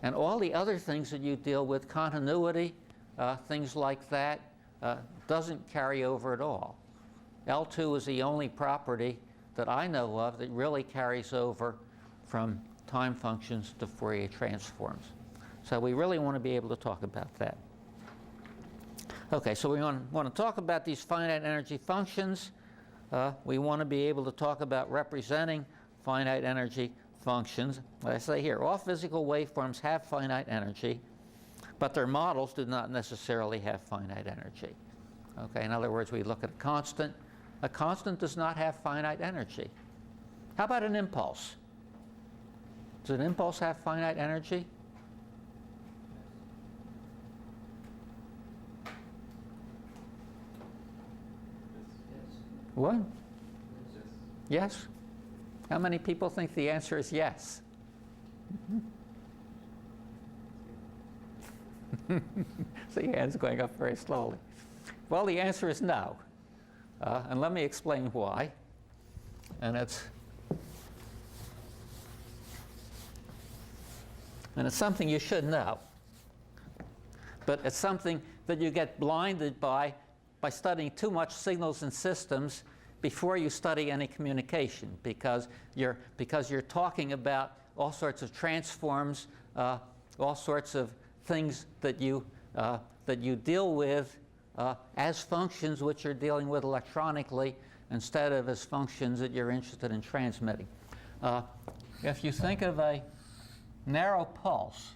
And all the other things that you deal with, continuity, things like that, doesn't carry over at all. L2 is the only property that I know of that really carries over from time functions to Fourier transforms. So we really want to be able to talk about that. Okay, so we want to talk about these finite energy functions. We want to be able to talk about representing finite energy functions. Like I say here, all physical waveforms have finite energy, but their models do not necessarily have finite energy. Okay, in other words, we look at a constant. A constant does not have finite energy. How about an impulse? Does an impulse have finite energy? What? Yes? How many people think the answer is yes? See, hands going up very slowly. Well, the answer is no. And let me explain why. And it's something you should know. But it's something that you get blinded by studying too much signals and systems before you study any communication, because you're talking about all sorts of transforms, all sorts of things that you deal with as functions which you're dealing with electronically instead of as functions that you're interested in transmitting. If you think of a narrow pulse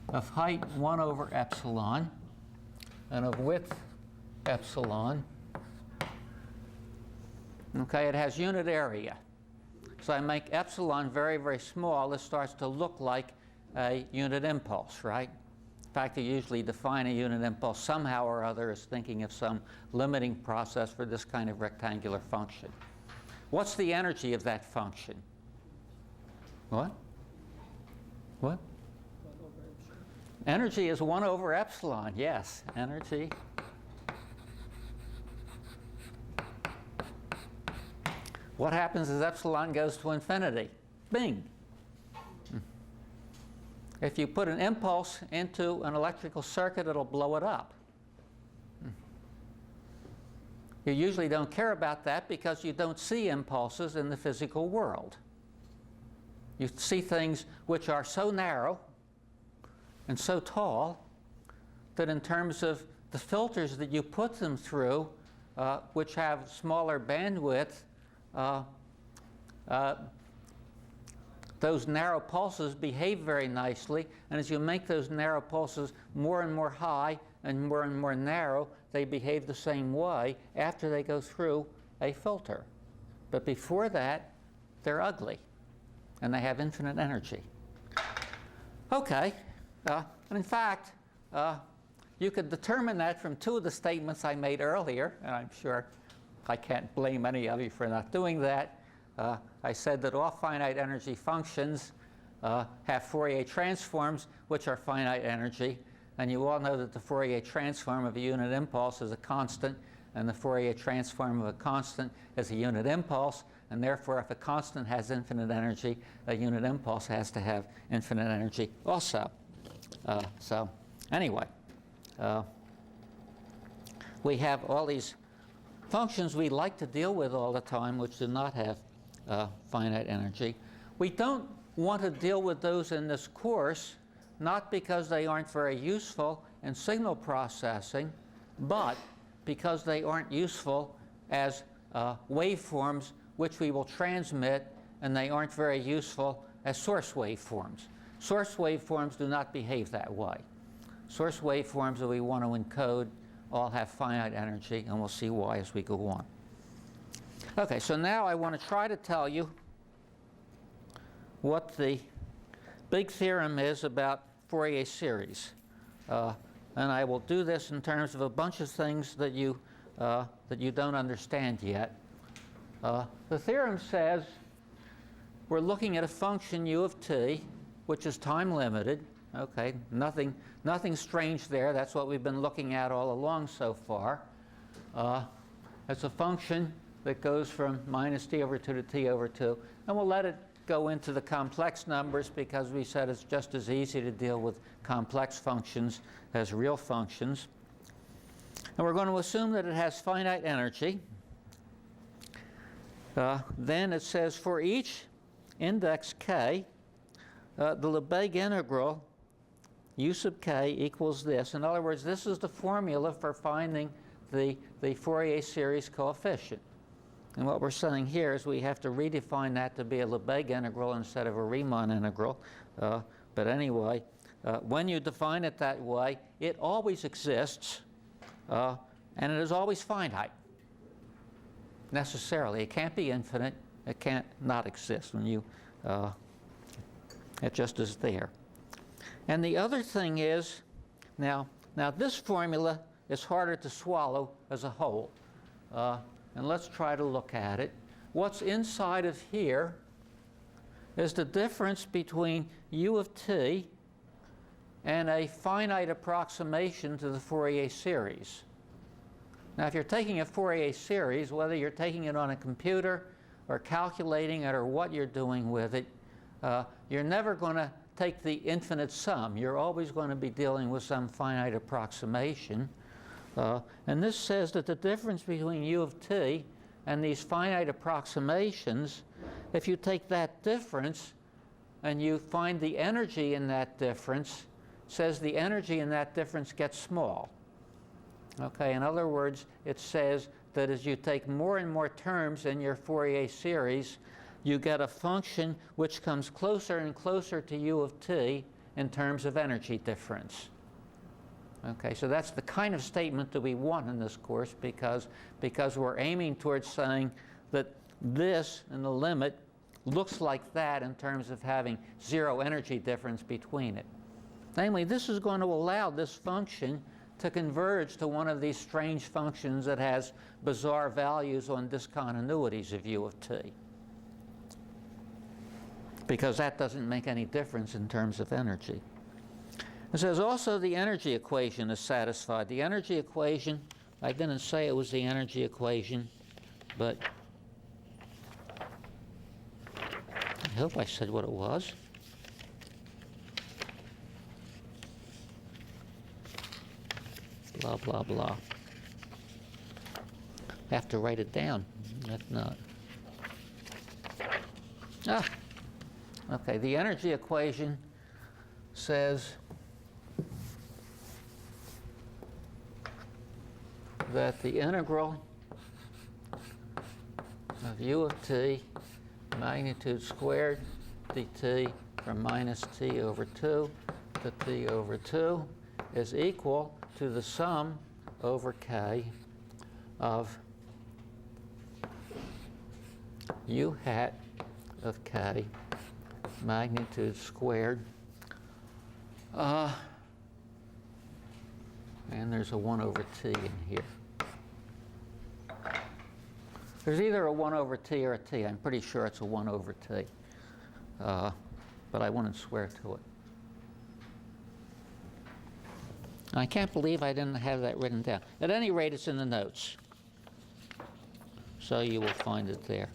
of height 1 over epsilon and of width epsilon, okay, it has unit area. So I make epsilon very, very small. This starts to look like a unit impulse, right? In fact, you usually define a unit impulse somehow or other as thinking of some limiting process for this kind of rectangular function. What's the energy of that function? What? What? Energy is 1 over epsilon, yes. Energy. What happens as epsilon goes to infinity? Bing. If you put an impulse into an electrical circuit, it'll blow it up. You usually don't care about that because you don't see impulses in the physical world. You see things which are so narrow and so tall that in terms of the filters that you put them through, which have smaller bandwidth, those narrow pulses behave very nicely, and as you make those narrow pulses more and more high and more narrow, they behave the same way after they go through a filter. But before that, they're ugly, and they have infinite energy. Okay, and in fact, you could determine that from 2 of the statements I made earlier, and I'm sure I can't blame any of you for not doing that. I said that all finite energy functions have Fourier transforms, which are finite energy. And you all know that the Fourier transform of a unit impulse is a constant, and the Fourier transform of a constant is a unit impulse. And therefore, if a constant has infinite energy, a unit impulse has to have infinite energy also. So anyway, we have all these functions we like to deal with all the time which do not have finite energy. We don't want to deal with those in this course, not because they aren't very useful in signal processing, but because they aren't useful as waveforms which we will transmit, and they aren't very useful as source waveforms. Source waveforms do not behave that way. Source waveforms that we want to encode all have finite energy, and we'll see why as we go on. Okay, so now I want to try to tell you what the big theorem is about Fourier series. And I will do this in terms of a bunch of things that you don't understand yet. The theorem says we're looking at a function u of t, which is time limited. Okay, nothing strange there. That's what we've been looking at all along so far. It's a function that goes from minus t over 2 to t over 2. And we'll let it go into the complex numbers because we said it's just as easy to deal with complex functions as real functions. And we're going to assume that it has finite energy. Then it says for each index k, the Lebesgue integral u sub k equals this. In other words, this is the formula for finding the Fourier series coefficient. And what we're saying here is we have to redefine that to be a Lebesgue integral instead of a Riemann integral. But anyway, when you define it that way, it always exists, and it is always finite. Necessarily. It can't be infinite. It can't not exist when you, it just is there. And the other thing is, now this formula is harder to swallow as a whole. And let's try to look at it. What's inside of here is the difference between u of t and a finite approximation to the Fourier series. Now, if you're taking a Fourier series, whether you're taking it on a computer or calculating it or what you're doing with it, you're never going to take the infinite sum. You're always going to be dealing with some finite approximation. And this says that the difference between u of t and these finite approximations, if you take that difference and you find the energy in that difference, says the energy in that difference gets small. Okay, in other words, it says that as you take more and more terms in your Fourier series, you get a function which comes closer and closer to u of t in terms of energy difference. Okay, so that's the kind of statement that we want in this course because we're aiming towards saying that this in the limit looks like that in terms of having zero energy difference between it. Namely, this is going to allow this function to converge to one of these strange functions that has bizarre values on discontinuities of u of t. Because that doesn't make any difference in terms of energy. It says also the energy equation is satisfied. The energy equation, I didn't say it was the energy equation, but I hope I said what it was. Blah, blah, blah. I have to write it down, if not. Okay, the energy equation says that the integral of u of t magnitude squared dt from minus t over 2 to t over 2 is equal to the sum over k of u hat of k magnitude squared, and there's a 1 over t in here. There's either a 1 over t or a t. I'm pretty sure it's a 1 over t, but I wouldn't swear to it. I can't believe I didn't have that written down. At any rate, it's in the notes, so you will find it there.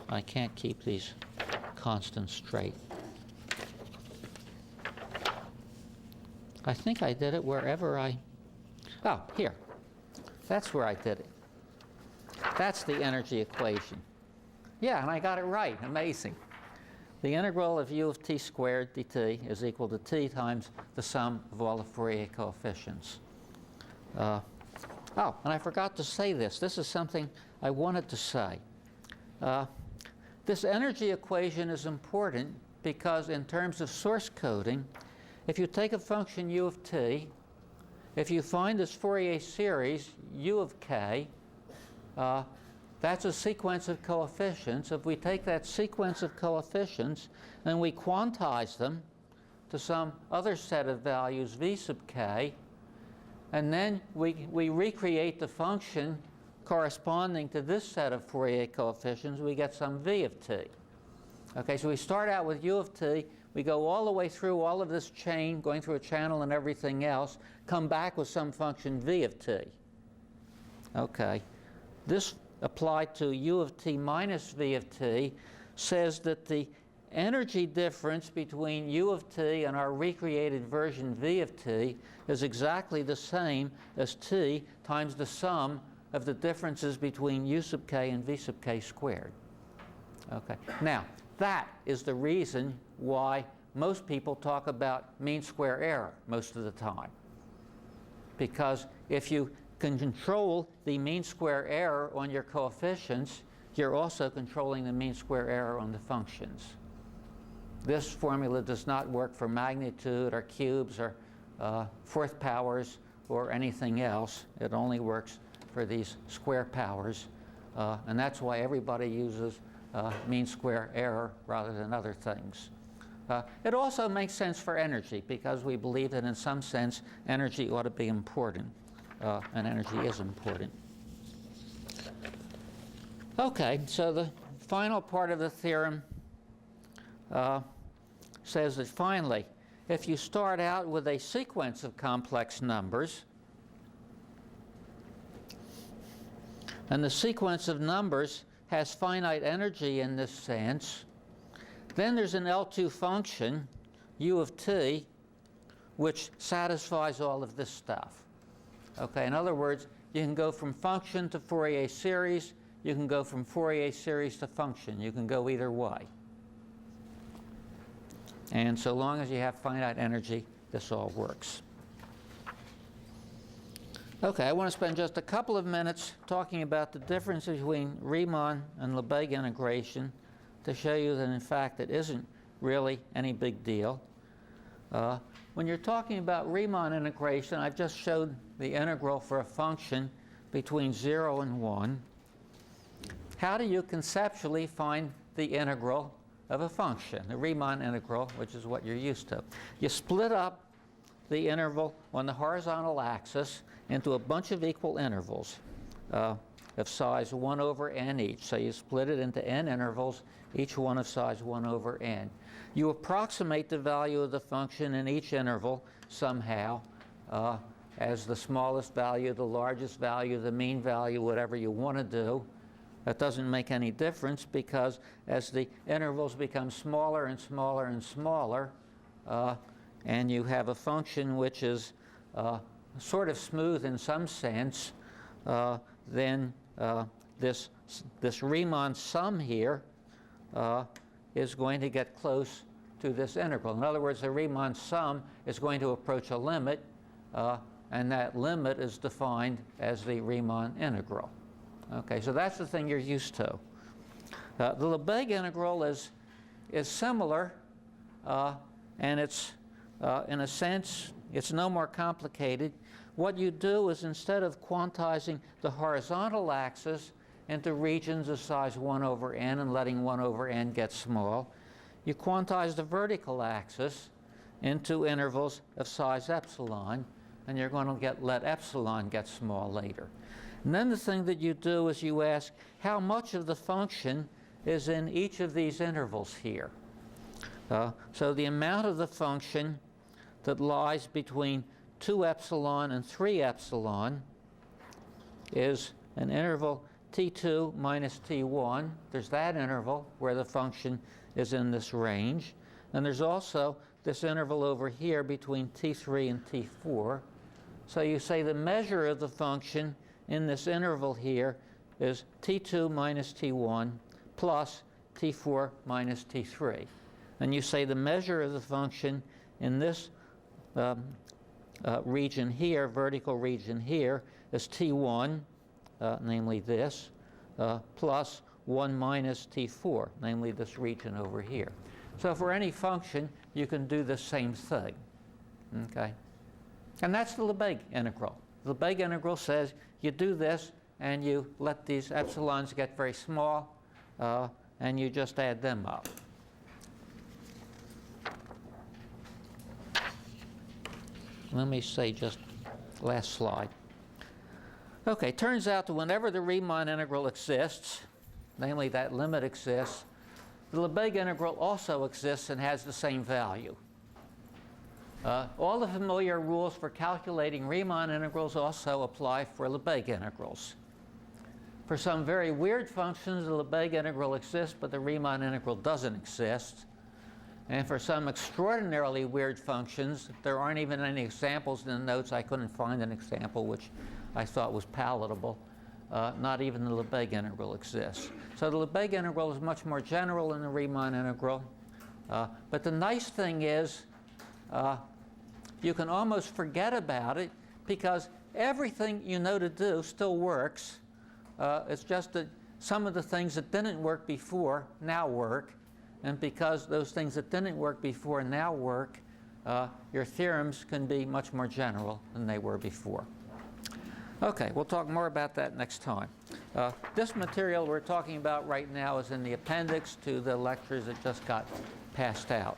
I can't keep these constants straight. I think I did it wherever oh, here. That's where I did it. That's the energy equation. Yeah, and I got it right. Amazing. The integral of u of t squared dt is equal to t times the sum of all the Fourier coefficients. Oh, and I forgot to say this. This is something I wanted to say. This energy equation is important because in terms of source coding, if you take a function u of t, if you find this Fourier series u of k, that's a sequence of coefficients. If we take that sequence of coefficients and we quantize them to some other set of values v sub k, and then we recreate the function corresponding to this set of Fourier coefficients, we get some v of t. Okay, so we start out with u of t, we go all the way through all of this chain, going through a channel and everything else, come back with some function v of t. Okay, this applied to u of t minus v of t says that the energy difference between u of t and our recreated version v of t is exactly the same as t times the sum of the differences between u sub k and v sub k squared. Okay. Now, that is the reason why most people talk about mean square error most of the time. Because if you can control the mean square error on your coefficients, you're also controlling the mean square error on the functions. This formula does not work for magnitude or cubes or fourth powers or anything else. It only works for these square powers. And that's why everybody uses mean square error rather than other things. It also makes sense for energy, because we believe that in some sense energy ought to be important, and energy is important. Okay, so the final part of the theorem says that finally, if you start out with a sequence of complex numbers, and the sequence of numbers has finite energy in this sense, then there's an L2 function, u of t, which satisfies all of this stuff. Okay, in other words, you can go from function to Fourier series, you can go from Fourier series to function. You can go either way. And so long as you have finite energy, this all works. Okay, I want to spend just a couple of minutes talking about the difference between Riemann and Lebesgue integration to show you that, in fact, it isn't really any big deal. When you're talking about Riemann integration, I've just showed the integral for a function between 0 and 1. How do you conceptually find the integral of a function, the Riemann integral, which is what you're used to? You split up the interval on the horizontal axis into a bunch of equal intervals of size 1 over n each. So you split it into n intervals, each one of size 1 over n. You approximate the value of the function in each interval somehow as the smallest value, the largest value, the mean value, whatever you want to do. That doesn't make any difference, because as the intervals become smaller and smaller and smaller, and you have a function which is sort of smooth in some sense, then this Riemann sum here is going to get close to this integral. In other words, the Riemann sum is going to approach a limit, and that limit is defined as the Riemann integral. Okay, so that's the thing you're used to. The Lebesgue integral is similar, and it's, in a sense, it's no more complicated. What you do is, instead of quantizing the horizontal axis into regions of size 1 over n and letting 1 over n get small, you quantize the vertical axis into intervals of size epsilon, and you're going to let epsilon get small later. And then the thing that you do is you ask how much of the function is in each of these intervals here. So the amount of the function that lies between 2 epsilon and 3 epsilon is an interval t2 minus t1. There's that interval where the function is in this range. And there's also this interval over here between t3 and t4. So you say the measure of the function in this interval here is t2 minus t1 plus t4 minus t3. And you say the measure of the function in this region here, vertical region here, is t1, namely this, plus 1 minus t4, namely this region over here. So for any function, you can do the same thing. Okay? And that's the Lebesgue integral. The Lebesgue integral says you do this, and you let these epsilons get very small, and you just add them up. Let me say just last slide. Okay, turns out that whenever the Riemann integral exists, namely that limit exists, the Lebesgue integral also exists and has the same value. All the familiar rules for calculating Riemann integrals also apply for Lebesgue integrals. For some very weird functions, the Lebesgue integral exists, but the Riemann integral doesn't exist. And for some extraordinarily weird functions, there aren't even any examples in the notes. I couldn't find an example which I thought was palatable. Not even the Lebesgue integral exists. So the Lebesgue integral is much more general than the Riemann integral. But the nice thing is you can almost forget about it because everything you know to do still works. It's just that some of the things that didn't work before now work. And because those things that didn't work before now work, your theorems can be much more general than they were before. Okay, we'll talk more about that next time. This material we're talking about right now is in the appendix to the lectures that just got passed out.